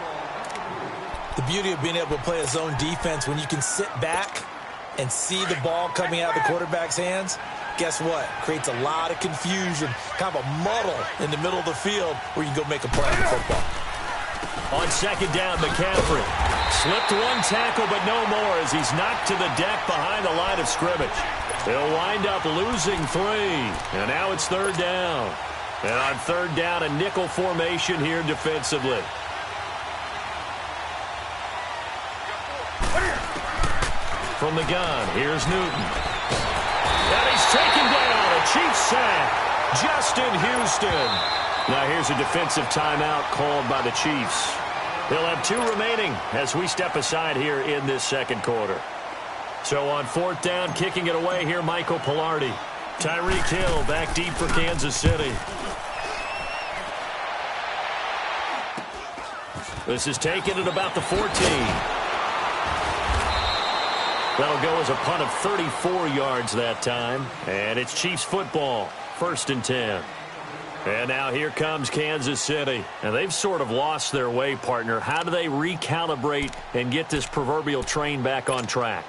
B: The beauty of being able to play a zone defense when you can sit back and see the ball coming out of the quarterback's hands, guess what? Creates a lot of confusion, kind of a muddle in the middle of the field where you can go make a play in football.
A: On 2nd down, McCaffrey slipped one tackle, but no more as he's knocked to the deck behind the line of scrimmage. They'll wind up losing 3, and now it's 3rd down. And on 3rd down, a nickel formation here defensively. From the gun, here's Newton. And he's taken down. A Chiefs sack. Justin Houston. Now here's a defensive timeout called by the Chiefs. They'll have 2 remaining as we step aside here in this second quarter. So on 4th down, kicking it away here, Michael Pilardi. Tyreek Hill back deep for Kansas City. This is taken at about the 14. That'll go as a punt of 34 yards that time. And it's Chiefs football, 1st and 10. And now here comes Kansas City. And they've sort of lost their way, partner. How do they recalibrate and get this proverbial train back on track?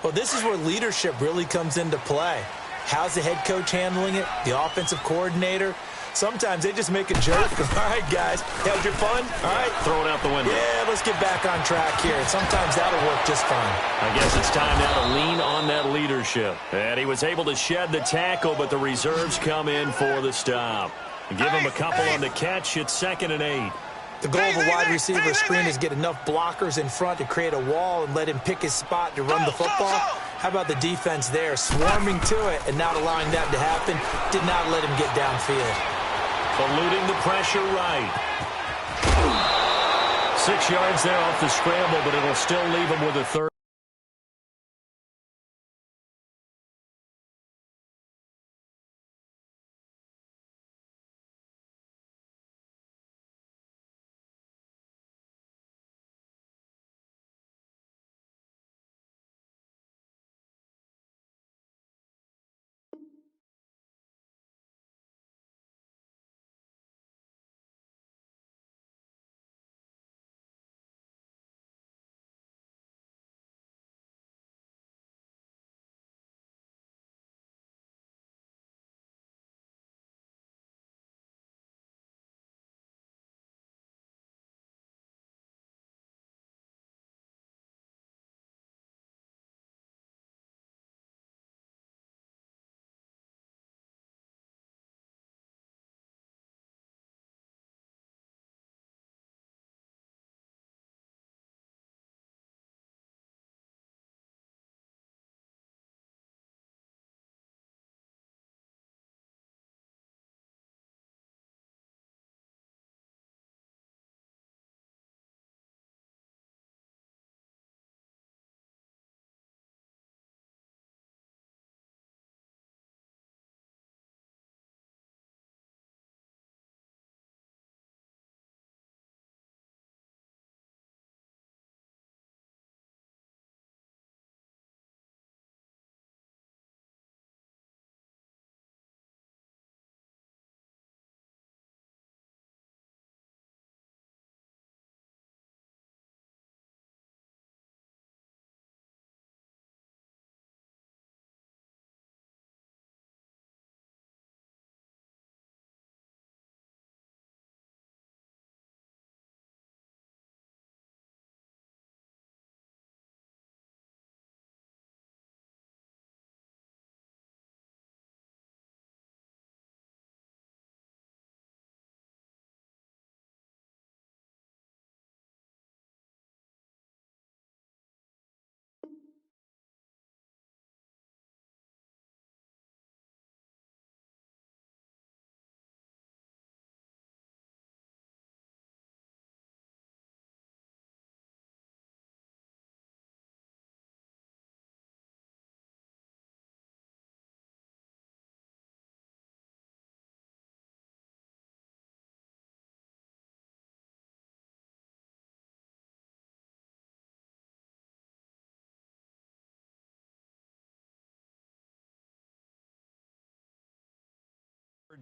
B: Well, this is where leadership really comes into play. How's the head coach handling it? The offensive coordinator? Sometimes they just make a joke. All right, guys, had your fun? All right.
A: Throw it out the window.
B: Yeah, let's get back on track here. And sometimes that'll work just fine.
A: I guess it's time now to lean on that leadership. And he was able to shed the tackle, but the reserves come in for the stop. Give him a couple on the catch. It's 2nd and 8.
B: The goal of a wide receiver screen is get enough blockers in front to create a wall and let him pick his spot to run the football. How about the defense there, swarming to it and not allowing that to happen? Did not let him get downfield.
A: Eluding the pressure right. 6 yards there off the scramble, but it'll still leave him with a 3rd.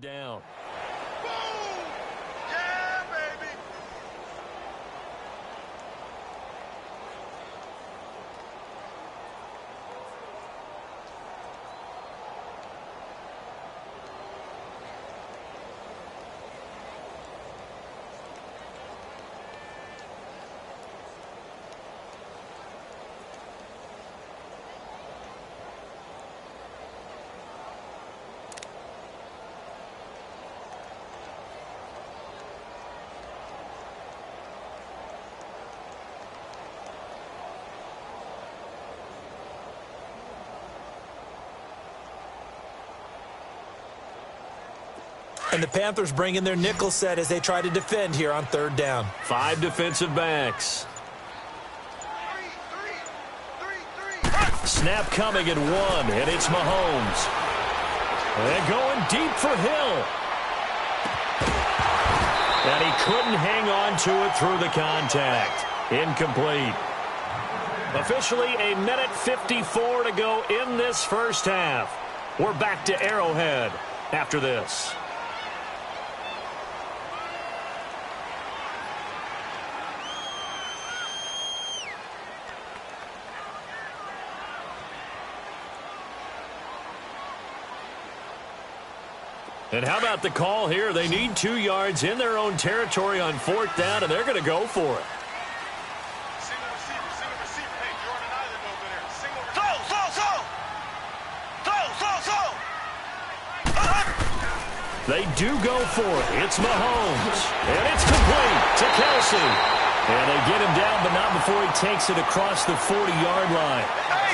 A: Down.
C: Boom! Yeah, baby!
B: And the Panthers bring in their nickel set as they try to defend here on third down.
A: 5 defensive backs. Snap coming at 1, and it's Mahomes. And going deep for Hill. And he couldn't hang on to it through the contact. Incomplete. Officially a minute 54 to go in this first half. We're back to Arrowhead after this. And how about the call here? They need 2 yards in their own territory on 4th down, and they're going to go for it.
C: Single receiver. Hey, Jordan Island over there. Single receiver.
A: They do go for it. It's Mahomes. And it's complete to Kelsey. And they get him down, but not before he takes it across the 40-yard line.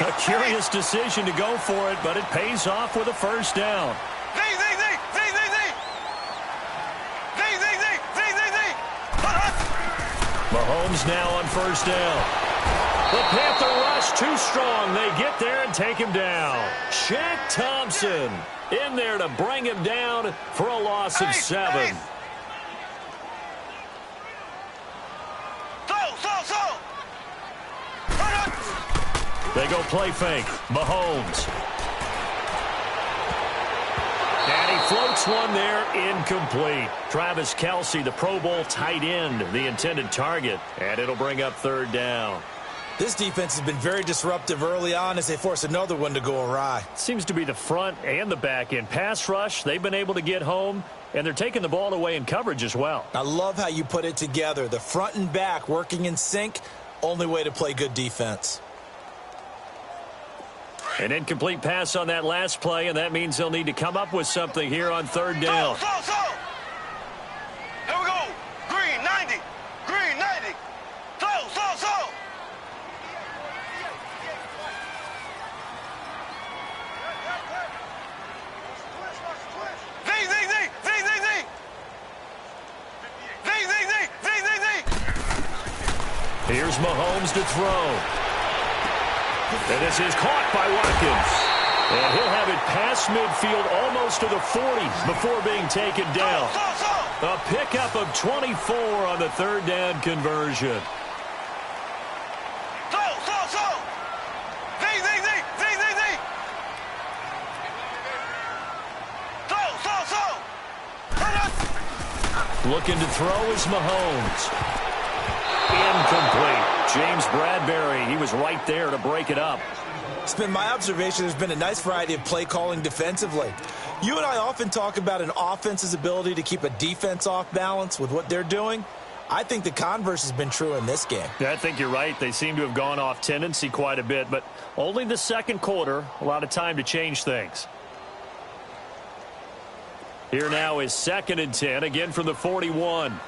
A: A curious decision to go for it, but it pays off with a first down. Mahomes now on first down. The Panther rush too strong. They get there and take him down. Shaq Thompson in there to bring him down for a loss of 7. They go play fake. Mahomes. And he floats one there, incomplete. Travis Kelce, the Pro Bowl tight end, the intended target. And it'll bring up third down.
B: This defense has been very disruptive early on as they force another one to go awry.
A: Seems to be the front and the back end. Pass rush, they've been able to get home, and they're taking the ball away in coverage as well.
B: I love how you put it together. The front and back working in sync, only way to play good defense.
A: An incomplete pass on that last play, and that means they'll need to come up with something here on third down.
C: Here we go. Green 90. Green 90. So.
A: Here's Mahomes to throw. And this is caught by Watkins. And he'll have it past midfield almost to the 40 before being taken down. A pickup of 24 on the third down conversion. Looking to throw is Mahomes. Incomplete. James Bradbury, he was right there to break it up.
B: It's been my observation there's been a nice variety of play calling defensively. You and I often talk about an offense's ability to keep a defense off balance with what they're doing. I think the converse has been true in this game.
A: Yeah, I think you're right. They seem to have gone off tendency quite a bit, but only the second quarter, a lot of time to change things. Here now is 2nd and 10, again from the 41.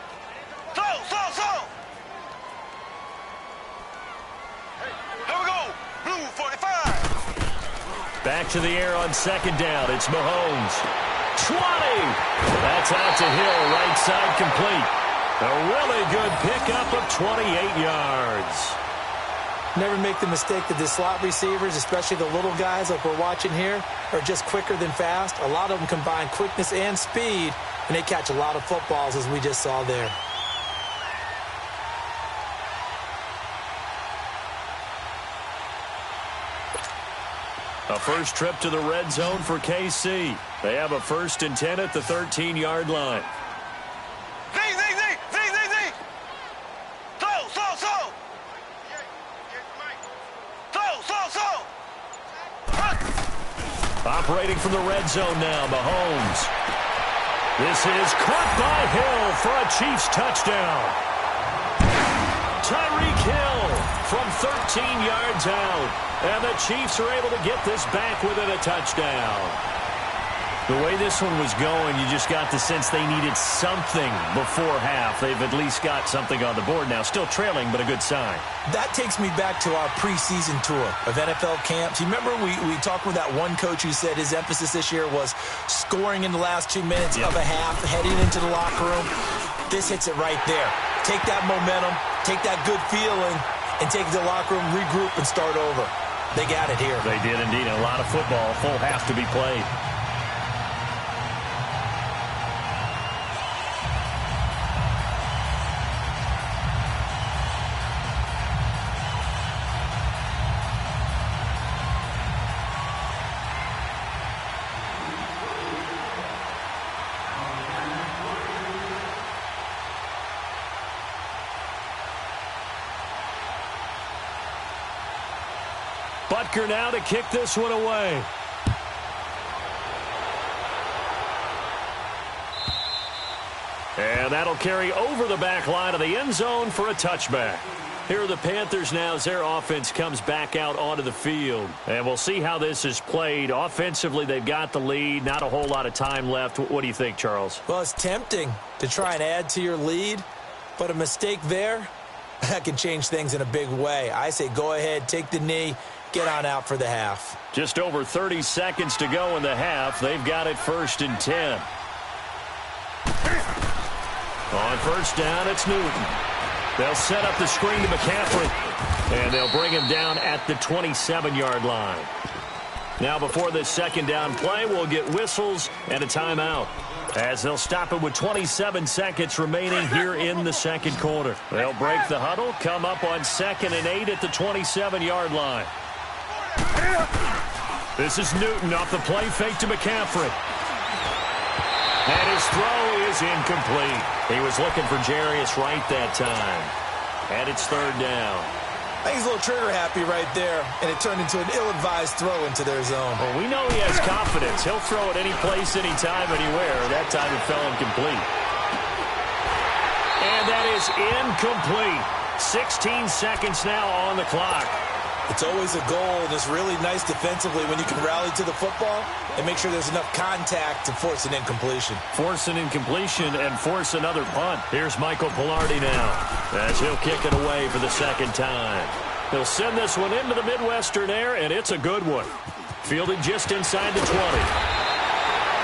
A: Back to the air on 2nd down. It's Mahomes. 20. That's out to Hill. Right side complete. A really good pickup of 28 yards.
B: Never make the mistake that the slot receivers, especially the little guys like we're watching here, are just quicker than fast. A lot of them combine quickness and speed, and they catch a lot of footballs, as we just saw there.
A: A first trip to the red zone for KC. They have a 1st and 10 at the 13-yard line. Operating from the red zone now, Mahomes. This is caught by Hill for a Chiefs touchdown. Tyreek Hill from 13 yards out. And the Chiefs are able to get this back within a touchdown. The way this one was going, you just got the sense they needed something before half. They've at least got something on the board now. Still trailing, but a good sign.
B: That takes me back to our preseason tour of NFL camps. You remember we talked with that one coach who said his emphasis this year was scoring in the last 2 minutes of a half, heading into the locker room. This hits it right there. Take that momentum, take that good feeling, and take it to the locker room, regroup, and start over. They got it here.
A: They did indeed. A lot of football, full half to be played. Butker now to kick this one away. And that'll carry over the back line of the end zone for a touchback. Here are the Panthers now as their offense comes back out onto the field. And we'll see how this is played. Offensively, they've got the lead. Not a whole lot of time left. What do you think, Charles?
B: Well, it's tempting to try and add to your lead, but a mistake there, that can change things in a big way. I say go ahead, take the knee, get on out for the half.
A: Just over 30 seconds to go in the half. They've got it 1st and 10. On first down, it's Newton. They'll set up the screen to McCaffrey, and they'll bring him down at the 27-yard line. Now, before this second down play, we'll get whistles and a timeout, as they'll stop it with 27 seconds remaining here in the second quarter. They'll break the huddle, come up on 2nd and 8 at the 27-yard line. This is Newton off the play fake to McCaffrey. And his throw is incomplete. He was looking for Jarius Wright that time. And it's 3rd down.
B: I think he's a little trigger happy right there, and it turned into an ill-advised throw into their zone.
A: Well, we know he has confidence. He'll throw it any place, anytime, anywhere. That time it fell incomplete. And that is incomplete. 16 seconds now on the clock.
B: It's always a goal, and it's really nice defensively when you can rally to the football and make sure there's enough contact to force an incompletion.
A: Force an incompletion and force another punt. Here's Michael Pilardi now as he'll kick it away for the second time. He'll send this one into the Midwestern air, and it's a good one. Fielded just inside the 20.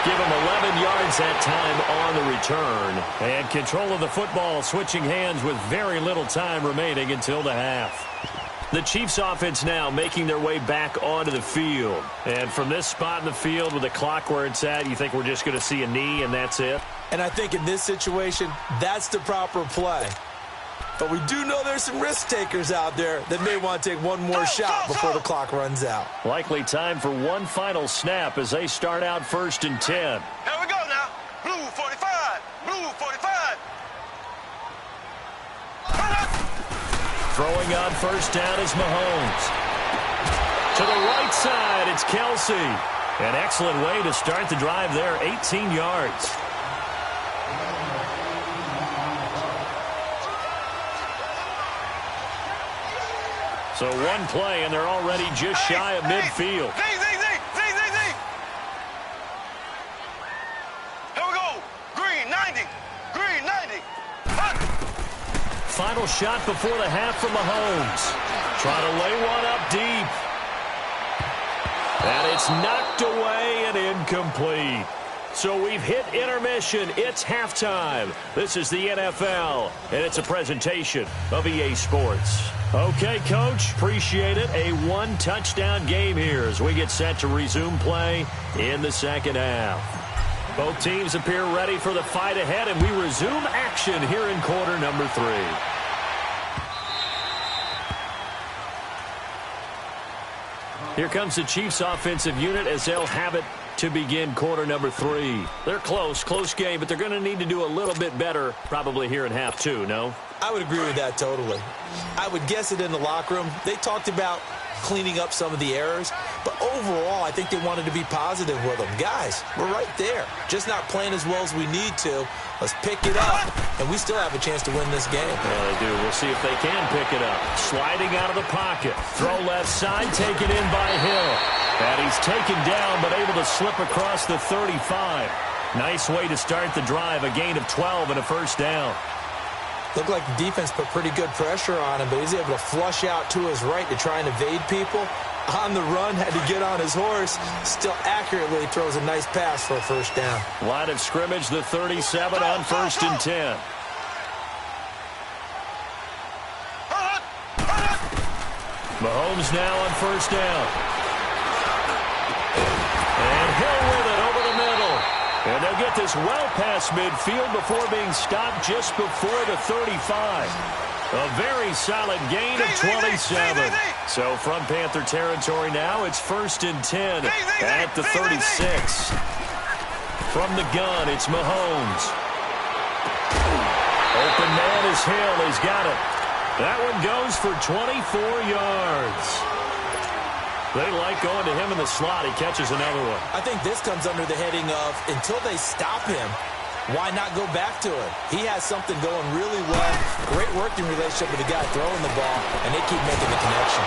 A: Give him 11 yards that time on the return. And control of the football switching hands with very little time remaining until the half. The Chiefs offense now making their way back onto the field. And from this spot in the field with the clock where it's at, you think we're just going to see a knee and that's it?
B: And I think in this situation, that's the proper play. But we do know there's some risk takers out there that may want to take one more shot before the clock runs out.
A: Likely time for one final snap as they start out 1st and 10.
C: Here we go now. Blue 45. Blue 45.
A: Throwing on first down is Mahomes. To the right side, it's Kelsey. An excellent way to start the drive there, 18 yards. So one play, and they're already just shy of midfield.
C: Here we go. Green 90. Green 90.
A: Final shot before the half from Mahomes. Trying to lay one up deep. And it's knocked away and incomplete. So we've hit intermission. It's halftime. This is the NFL, and it's a presentation of EA Sports. Okay, Coach, appreciate it. A one-touchdown game here as we get set to resume play in the second half. Both teams appear ready for the fight ahead, and we resume action here in quarter number 3. Here comes the Chiefs offensive unit as they'll have it to begin quarter number 3. They're close game, but they're going to need to do a little bit better probably here in half 2, no?
B: I would agree with that totally. I would guess it in the locker room. They talked about cleaning up some of the errors, but overall, I think they wanted to be positive with them. Guys, we're right there. Just not playing as well as we need to. Let's pick it up, and we still have a chance to win this game.
A: Yeah, they do. We'll see if they can pick it up. Sliding out of the pocket. Throw left side, taken in by Hill. And he's taken down, but able to slip across the 35. Nice way to start the drive. A gain of 12 and a first down.
B: Looked like the defense put pretty good pressure on him, but he's able to flush out to his right to try and evade people. On the run, had to get on his horse. Still accurately throws a nice pass for a first down.
A: Line of scrimmage, the 37 on 1st and 10. Mahomes now on 1st down. And Hill with it over the middle. And they'll get this well past midfield before being stopped just before the 35. A very solid gain of 27. So from Panther territory now, it's 1st and 10 at the 36. From the gun, it's Mahomes. Open man is Hill. He's got it. That one goes for 24 yards. They like going to him in the slot. He catches another one.
B: I think this comes under the heading of, until they stop him, why not go back to him? He has something going really well. Great working relationship with the guy throwing the ball, and they keep making the connection.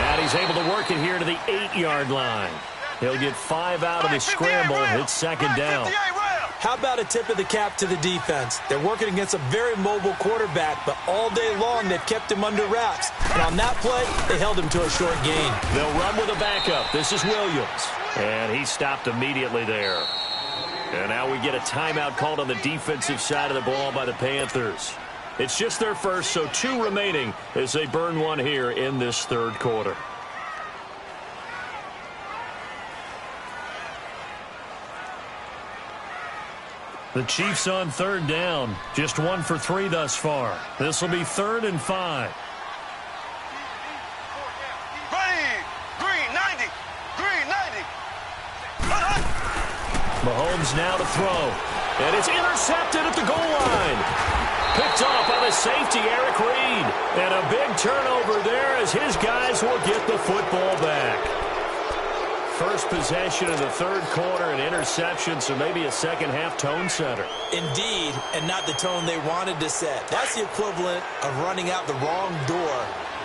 A: And he's able to work it here to the 8-yard line. He'll get 5 out of the scramble. It's 2nd down.
B: How about a tip of the cap to the defense? They're working against a very mobile quarterback, but all day long they've kept him under wraps. And on that play, they held him to a short gain.
A: They'll run with a backup. This is Williams. And he stopped immediately there. And now we get a timeout called on the defensive side of the ball by the Panthers. It's just their first, so 2 remaining as they burn one here in this 3rd quarter. The Chiefs on 3rd down. Just 1 for 3 thus far. This will be 3rd and 5.
C: Green 90. Green 90.
A: Mahomes now to throw. And it's intercepted at the goal line. Picked off by the safety, Eric Reed. And a big turnover there as his guys will get the football back. First possession of the 3rd quarter, an interception, so maybe a second-half tone setter.
B: Indeed, and not the tone they wanted to set. That's the equivalent of running out the wrong door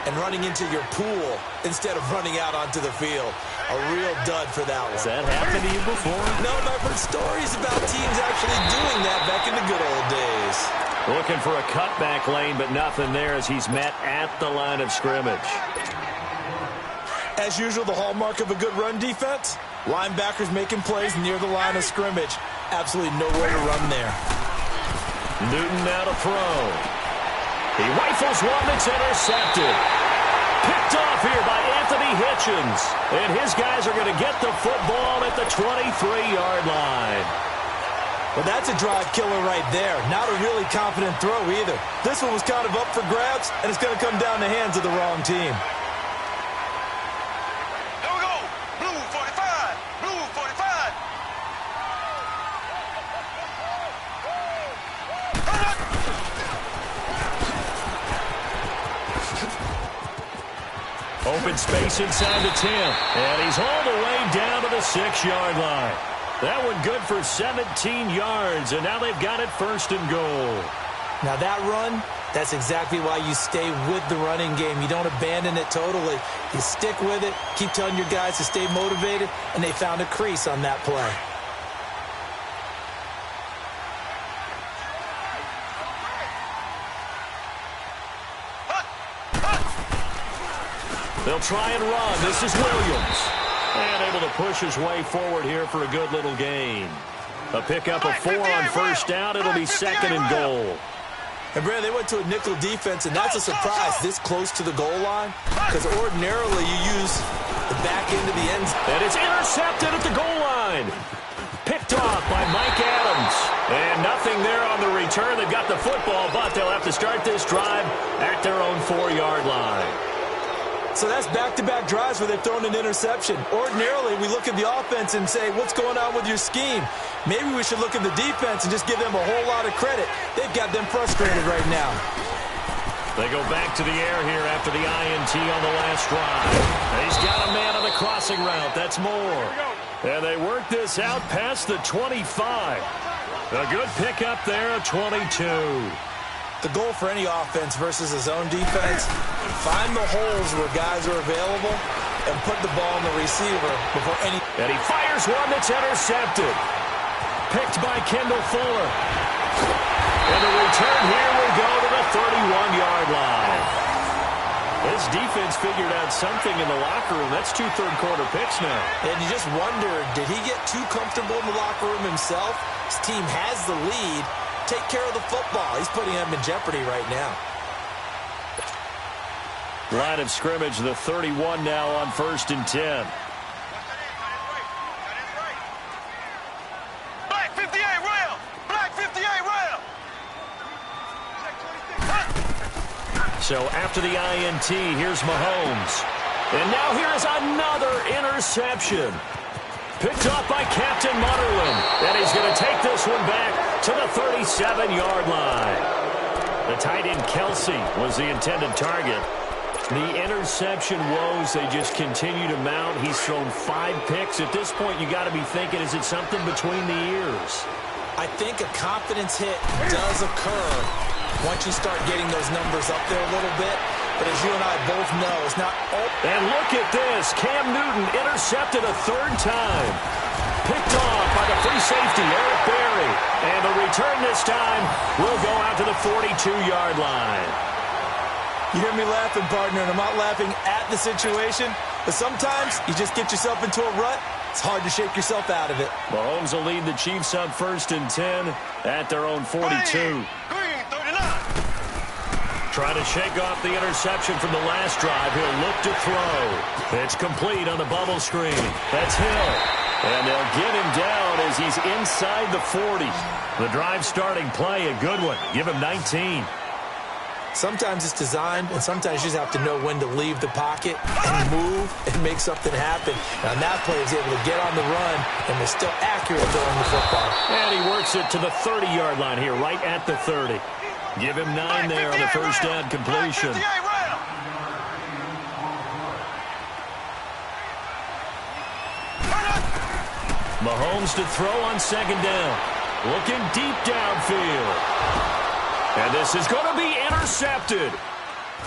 B: and running into your pool instead of running out onto the field. A real dud for that one.
A: Has that happened to you before?
B: No, but I've heard stories about teams actually doing that back in the good old days.
A: Looking for a cutback lane, but nothing there as he's met at the line of scrimmage.
B: As usual, the hallmark of a good run defense, linebackers making plays near the line of scrimmage. Absolutely nowhere to run there.
A: Newton now to throw. He rifles one that's intercepted. Picked off here by Anthony Hitchens. And his guys are going to get the football at the 23-yard line.
B: Well, that's a drive killer right there. Not a really confident throw either. This one was kind of up for grabs, and it's going to come down the hands of the wrong team.
A: Open space inside the 10. And he's all the way down to the 6-yard line. That one good for 17 yards. And now they've got it 1st and goal.
B: Now that run, that's exactly why you stay with the running game. You don't abandon it totally. You stick with it, keep telling your guys to stay motivated, and they found a crease on that play.
A: They'll try and run. This is Williams. And able to push his way forward here for a good little gain. A pickup of 4 on 1st down. It'll be 2nd and goal.
B: And, Brad, they went to a nickel defense, and that's a surprise this close to the goal line because ordinarily you use the back end of the end zone.
A: And it's intercepted at the goal line. Picked off by Mike Adams. And nothing there on the return. They've got the football, but they'll have to start this drive at their own 4-yard line.
B: So that's back-to-back drives where they've thrown an interception. Ordinarily, we look at the offense and say, what's going on with your scheme? Maybe we should look at the defense and just give them a whole lot of credit. They've got them frustrated right now.
A: They go back to the air here after the INT on the last drive. He's got a man on the crossing route. That's Moore. And they work this out past the 25. A good pickup there at 22.
B: The goal for any offense versus his own defense, find the holes where guys are available and put the ball in the receiver before any...
A: And he fires one that's intercepted. Picked by Kendall Fuller. And the return here will go to the 31-yard line. This defense figured out something in the locker room. That's 2 third-quarter picks now.
B: And you just wonder, did he get too comfortable in the locker room himself? His team has the lead. Take care of the football. He's putting them in jeopardy right now.
A: Line of scrimmage, the 31 now on 1st and 10.
C: Black 58 rail! Black 58 rail!
A: So after the INT, here's Mahomes. And now here is another interception. Picked off by Captain Mutterland. And he's going to take this one back to the 37-yard line. The tight end Kelsey was the intended target. The interception woes, they just continue to mount. He's thrown 5 picks. At this point, you got to be thinking, is it something between the ears?
B: I think a confidence hit does occur once you start getting those numbers up there a little bit. But as you and I both know, it's not...
A: And look at this. Cam Newton intercepted a 3rd time. Picked off by the free safety, Eric Berry. And the return this time will go out to the 42-yard line.
B: You hear me laughing, partner, and I'm not laughing at the situation. But sometimes you just get yourself into a rut. It's hard to shake yourself out of it.
A: Mahomes will lead the Chiefs on 1st and 10 at their own 42.
C: Green 39.
A: Trying to shake off the interception from the last drive. He'll look to throw. It's complete on the bubble screen. That's Hill. And they'll get him down as he's inside the 40. The drive starting play, a good one. Give him 19.
B: Sometimes it's designed, and sometimes you just have to know when to leave the pocket and move and make something happen. And on that play, he's able to get on the run and was still accurate throwing the football.
A: And he works it to the 30-yard line here, right at the 30. Give him 9 there on the first down completion. Mahomes to throw on 2nd down. Looking deep downfield. And this is going to be intercepted.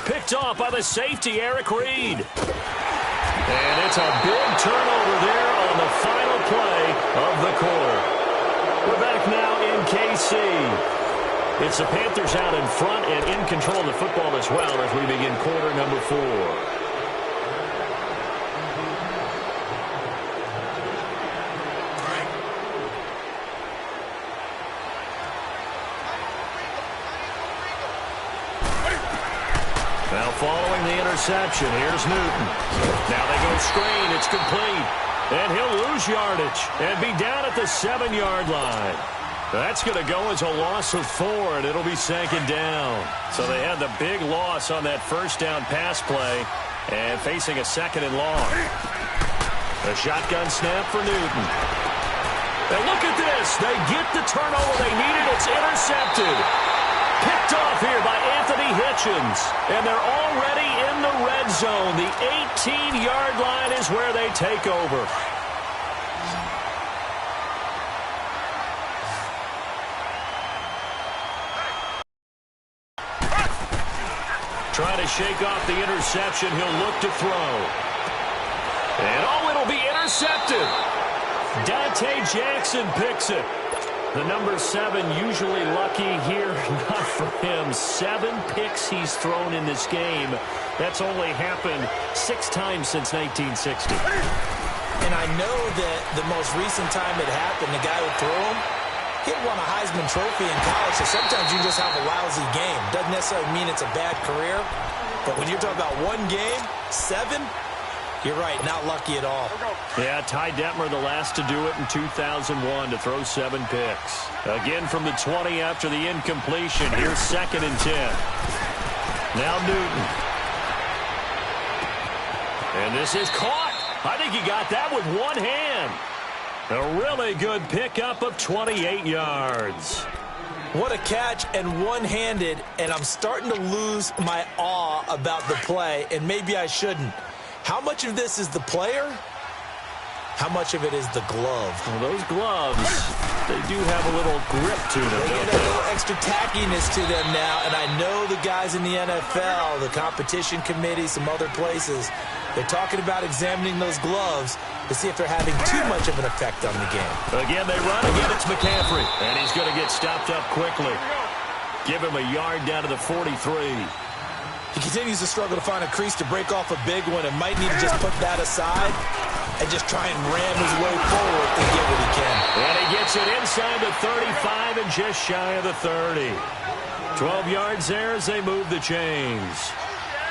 A: Picked off by the safety, Eric Reed. And it's a big turnover there on the final play of the quarter. We're back now in KC. It's the Panthers out in front and in control of the football as well as we begin quarter number 4. Now following the interception, here's Newton. Now they go screen, it's complete. And he'll lose yardage and be down at the 7-yard line. That's going to go as a loss of 4, and it'll be 2nd down. So they had the big loss on that first down pass play and facing a 2nd and long. A shotgun snap for Newton. And look at this. They get the turnover they needed. It's intercepted. Picked off here by Anthony Hitchens. And they're already in the red zone. The 18-yard line is where they take over. Trying to shake off the interception. He'll look to throw. And oh, it'll be intercepted. Dante Jackson picks it. The number 7 usually lucky here. Not for him. 7 picks he's thrown in this game. That's only happened 6 times since 1960.
B: And I know that the most recent time it happened, the guy who threw him, he had won a Heisman Trophy in college, so sometimes you just have a lousy game. Doesn't necessarily mean it's a bad career, but when you're talking about one game, 7, you're right, not lucky at all.
A: Yeah, Ty Detmer, the last to do it in 2001, to throw 7 picks. Again from the 20 after the incompletion. Here's 2nd and 10. Now Newton. And this is caught. I think he got that with one hand. A really good pickup of 28 yards.
B: What a catch, and one-handed, and I'm starting to lose my awe about the play, and maybe I shouldn't. How much of this is the player? How much of it is the glove?
A: Well, those gloves, they do have a little grip to them.
B: They get a little extra tackiness to them now, and I know the guys in the NFL, the competition committee, some other places, they're talking about examining those gloves to see if they're having too much of an effect on the game.
A: Again, they run. Again, it's McCaffrey. And he's going to get stopped up quickly. Give him a yard down to the 43.
B: He continues to struggle to find a crease to break off a big one and might need to just put that aside and just try and ram his way forward and get what he can.
A: And he gets it inside the 35 and just shy of the 30. 12 yards there as they move the chains.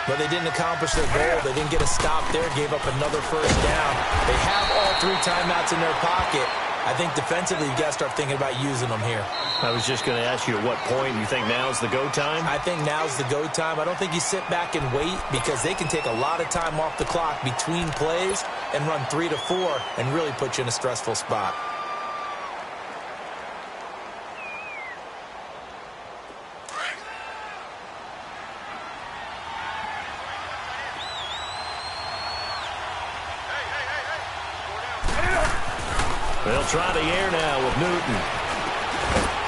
B: But they didn't accomplish their goal. They didn't get a stop there, gave up another first down. They have all 3 timeouts in their pocket. I think defensively, you've got to start thinking about using them here.
A: I was just going to ask you at what point you think now's the go time?
B: I think now's the go time. I don't think you sit back and wait because they can take a lot of time off the clock between plays and run 3 to 4 and really put you in a stressful spot.
A: They'll try the air now with Newton.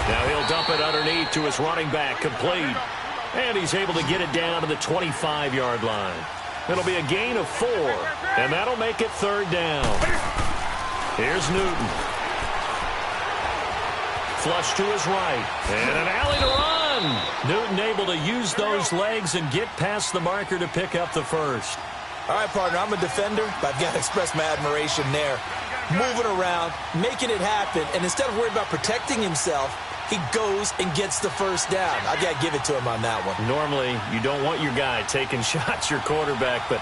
A: Now he'll dump it underneath to his running back, complete. And he's able to get it down to the 25-yard line. It'll be a gain of 4, and that'll make it 3rd down. Here's Newton. Flush to his right, and an alley to run. Newton able to use those legs and get past the marker to pick up the first.
B: All right, partner, I'm a defender, but I've got to express my admiration there. Moving around, making it happen, and instead of worrying about protecting himself, he goes and gets the first down. I've got to give it to him on that one.
A: Normally, you don't want your guy taking shots, your quarterback, but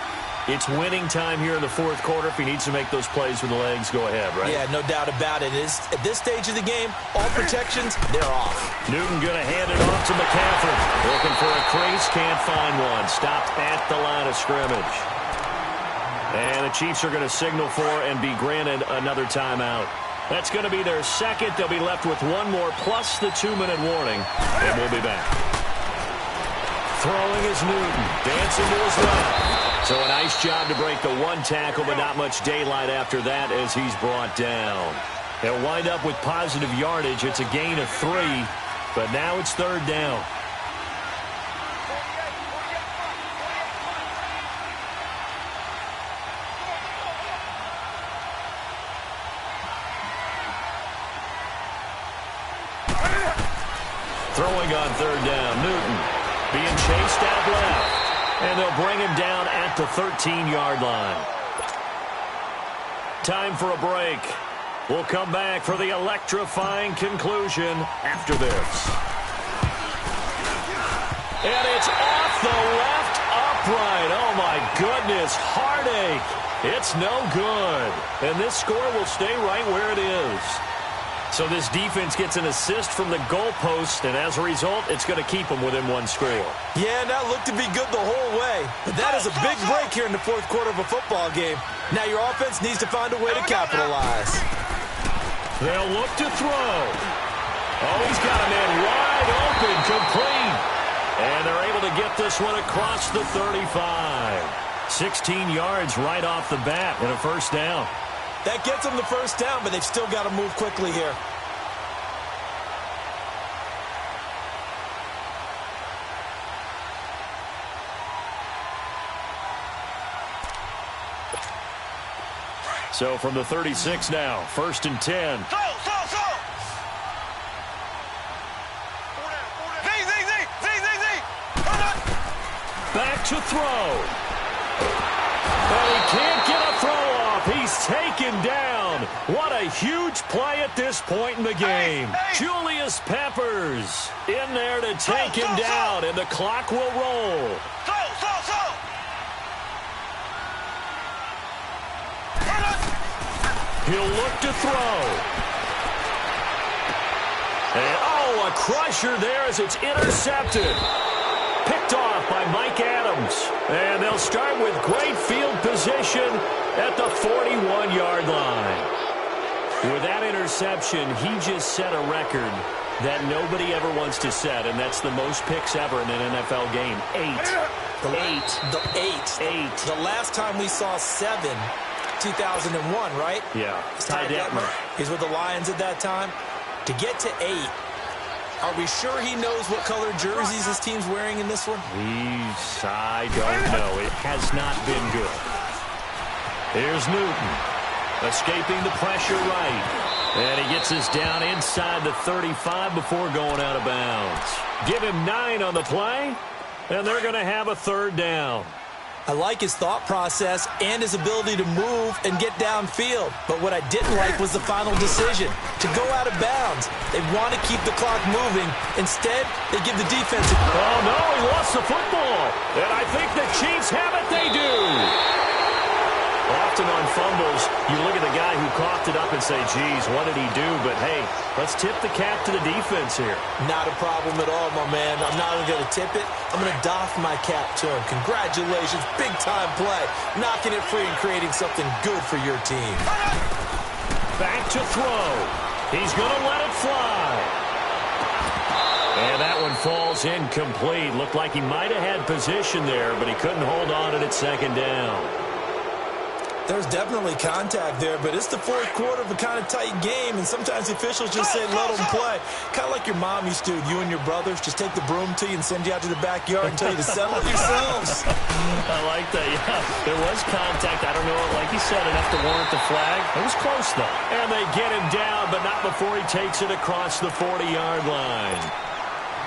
A: it's winning time here in the 4th quarter. If he needs to make those plays with the legs, go ahead, right?
B: Yeah, no doubt about it. At this stage of the game, all protections, they're off.
A: Newton going to hand it off to McCaffrey. Looking for a crease, can't find one. Stopped at the line of scrimmage. And the Chiefs are going to signal for and be granted another timeout. That's going to be their second. They'll be left with one more plus the 2-minute warning. And we'll be back. Throwing is Newton. Dancing to his left. So a nice job to break the 1 tackle, but not much daylight after that as he's brought down. They'll wind up with positive yardage. It's a gain of 3, but now it's 3rd down. Throwing on 3rd down, Newton being chased out left, and they'll bring him down at the 13-yard line. Time for a break. We'll come back for the electrifying conclusion after this. And it's off the left upright. Oh, my goodness, heartache. It's no good. And this score will stay right where it is. So this defense gets an assist from the goalpost, and as a result, it's going to keep them within 1 score.
B: Yeah, and that looked to be good the whole way. But that is a big break here in the 4th quarter of a football game. Now your offense needs to find a way to capitalize.
A: They'll look to throw. Oh, he's got a man wide open, complete. And they're able to get this one across the 35. 16 yards right off the bat and a first down.
B: That gets them the first down, but they've still got to move quickly here.
A: So from the 36 now, 1st and 10. Back to throw. But he can't get a throw off. He's taken down. What a huge play at this point in the game. Julius Peppers in there to take him down, and the clock will roll. He'll look to throw. And, oh, a crusher there as it's intercepted. Picked picked off by Mike Adams. And they'll start with great field position at the 41-yard line. With that interception, he just set a record that nobody ever wants to set, and that's the most picks ever in an NFL game. 8.
B: The last time we saw 7, 2001, right?
A: Yeah.
B: Ty Detmer. He's with the Lions at that time. To get to 8, are we sure he knows what color jerseys his team's wearing in this one?
A: I don't know. It has not been good. Here's Newton, escaping the pressure right. And he gets us down inside the 35 before going out of bounds. Give him 9 on the play, and they're going to have a third down.
B: I like his thought process and his ability to move and get downfield. But what I didn't like was the final decision, to go out of bounds. They want to keep the clock moving. Instead, they give the defense a...
A: Oh, no, he lost the football. And I think the Chiefs have it. They do. Often on fumbles, you look at the guy who coughed it up and say, geez, what did he do? But, hey, let's tip the cap to the defense here.
B: Not a problem at all, my man. I'm not only going to tip it, I'm going to doff my cap to him. Congratulations, big-time play. Knocking it free and creating something good for your team.
A: Back to throw. He's going to let it fly. And that one falls incomplete. Looked like he might have had position there, but he couldn't hold on to it second down.
B: There's definitely contact there, but it's the fourth quarter of a kind of tight game, and sometimes the officials just say, let them play. Kind of like your mom used to with you and your brothers. Just take the broom to you and send you out to the backyard and tell you to settle it yourselves.
A: I like that, yeah. There was contact. I don't know, like you said, enough to warrant the flag. It was close, though. And they get him down, but not before he takes it across the 40-yard line.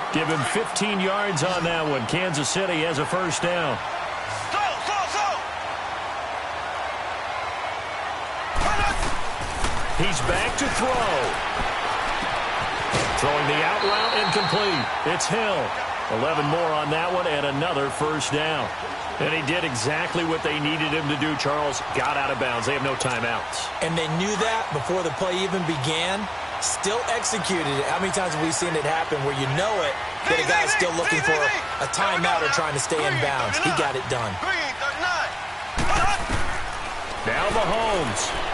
A: Give him 15 yards on that one. Kansas City has a first down. He's back to throw. Throwing the out route incomplete. It's Hill. 11 more on that one and another first down. And he did exactly what they needed him to do, Charles. Got out of bounds. They have no timeouts.
B: And they knew that before the play even began. Still executed it. How many times have we seen it happen where you know it, but a guy's still looking for a timeout or trying to stay in bounds? He got it done.
A: Now Mahomes.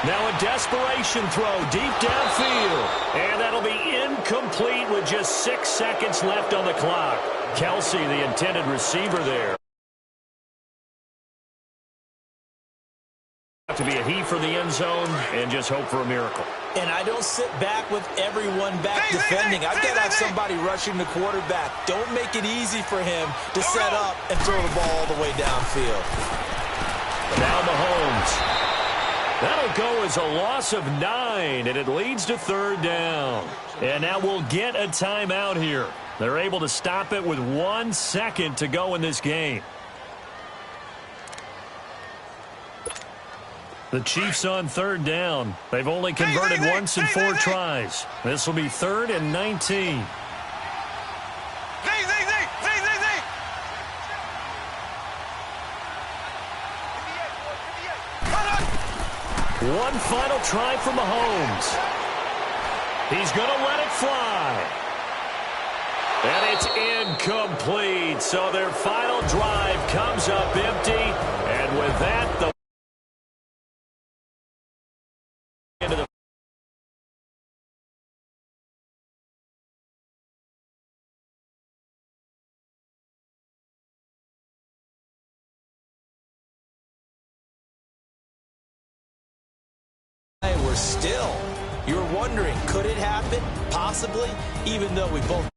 A: Now a desperation throw deep downfield. And that'll be incomplete with just 6 seconds left on the clock. Kelsey, the intended receiver there. Have to be a he for the end zone and just hope for a miracle.
B: And I don't sit back with everyone back defending. I've got to have somebody rushing the quarterback. Don't make it easy for him to set up and throw the ball all the way downfield.
A: Now Mahomes. That'll go as a loss of 9, and it leads to third down. And now we'll get a timeout here. They're able to stop it with 1 second to go in this game. The Chiefs on third down. They've only converted once in 4 tries. This will be 3rd and 19. One final try for Mahomes. He's going to let it fly. And it's incomplete. So their final drive comes up empty. And with that, the into the
B: Still, you're wondering, could it happen? Possibly, even though we both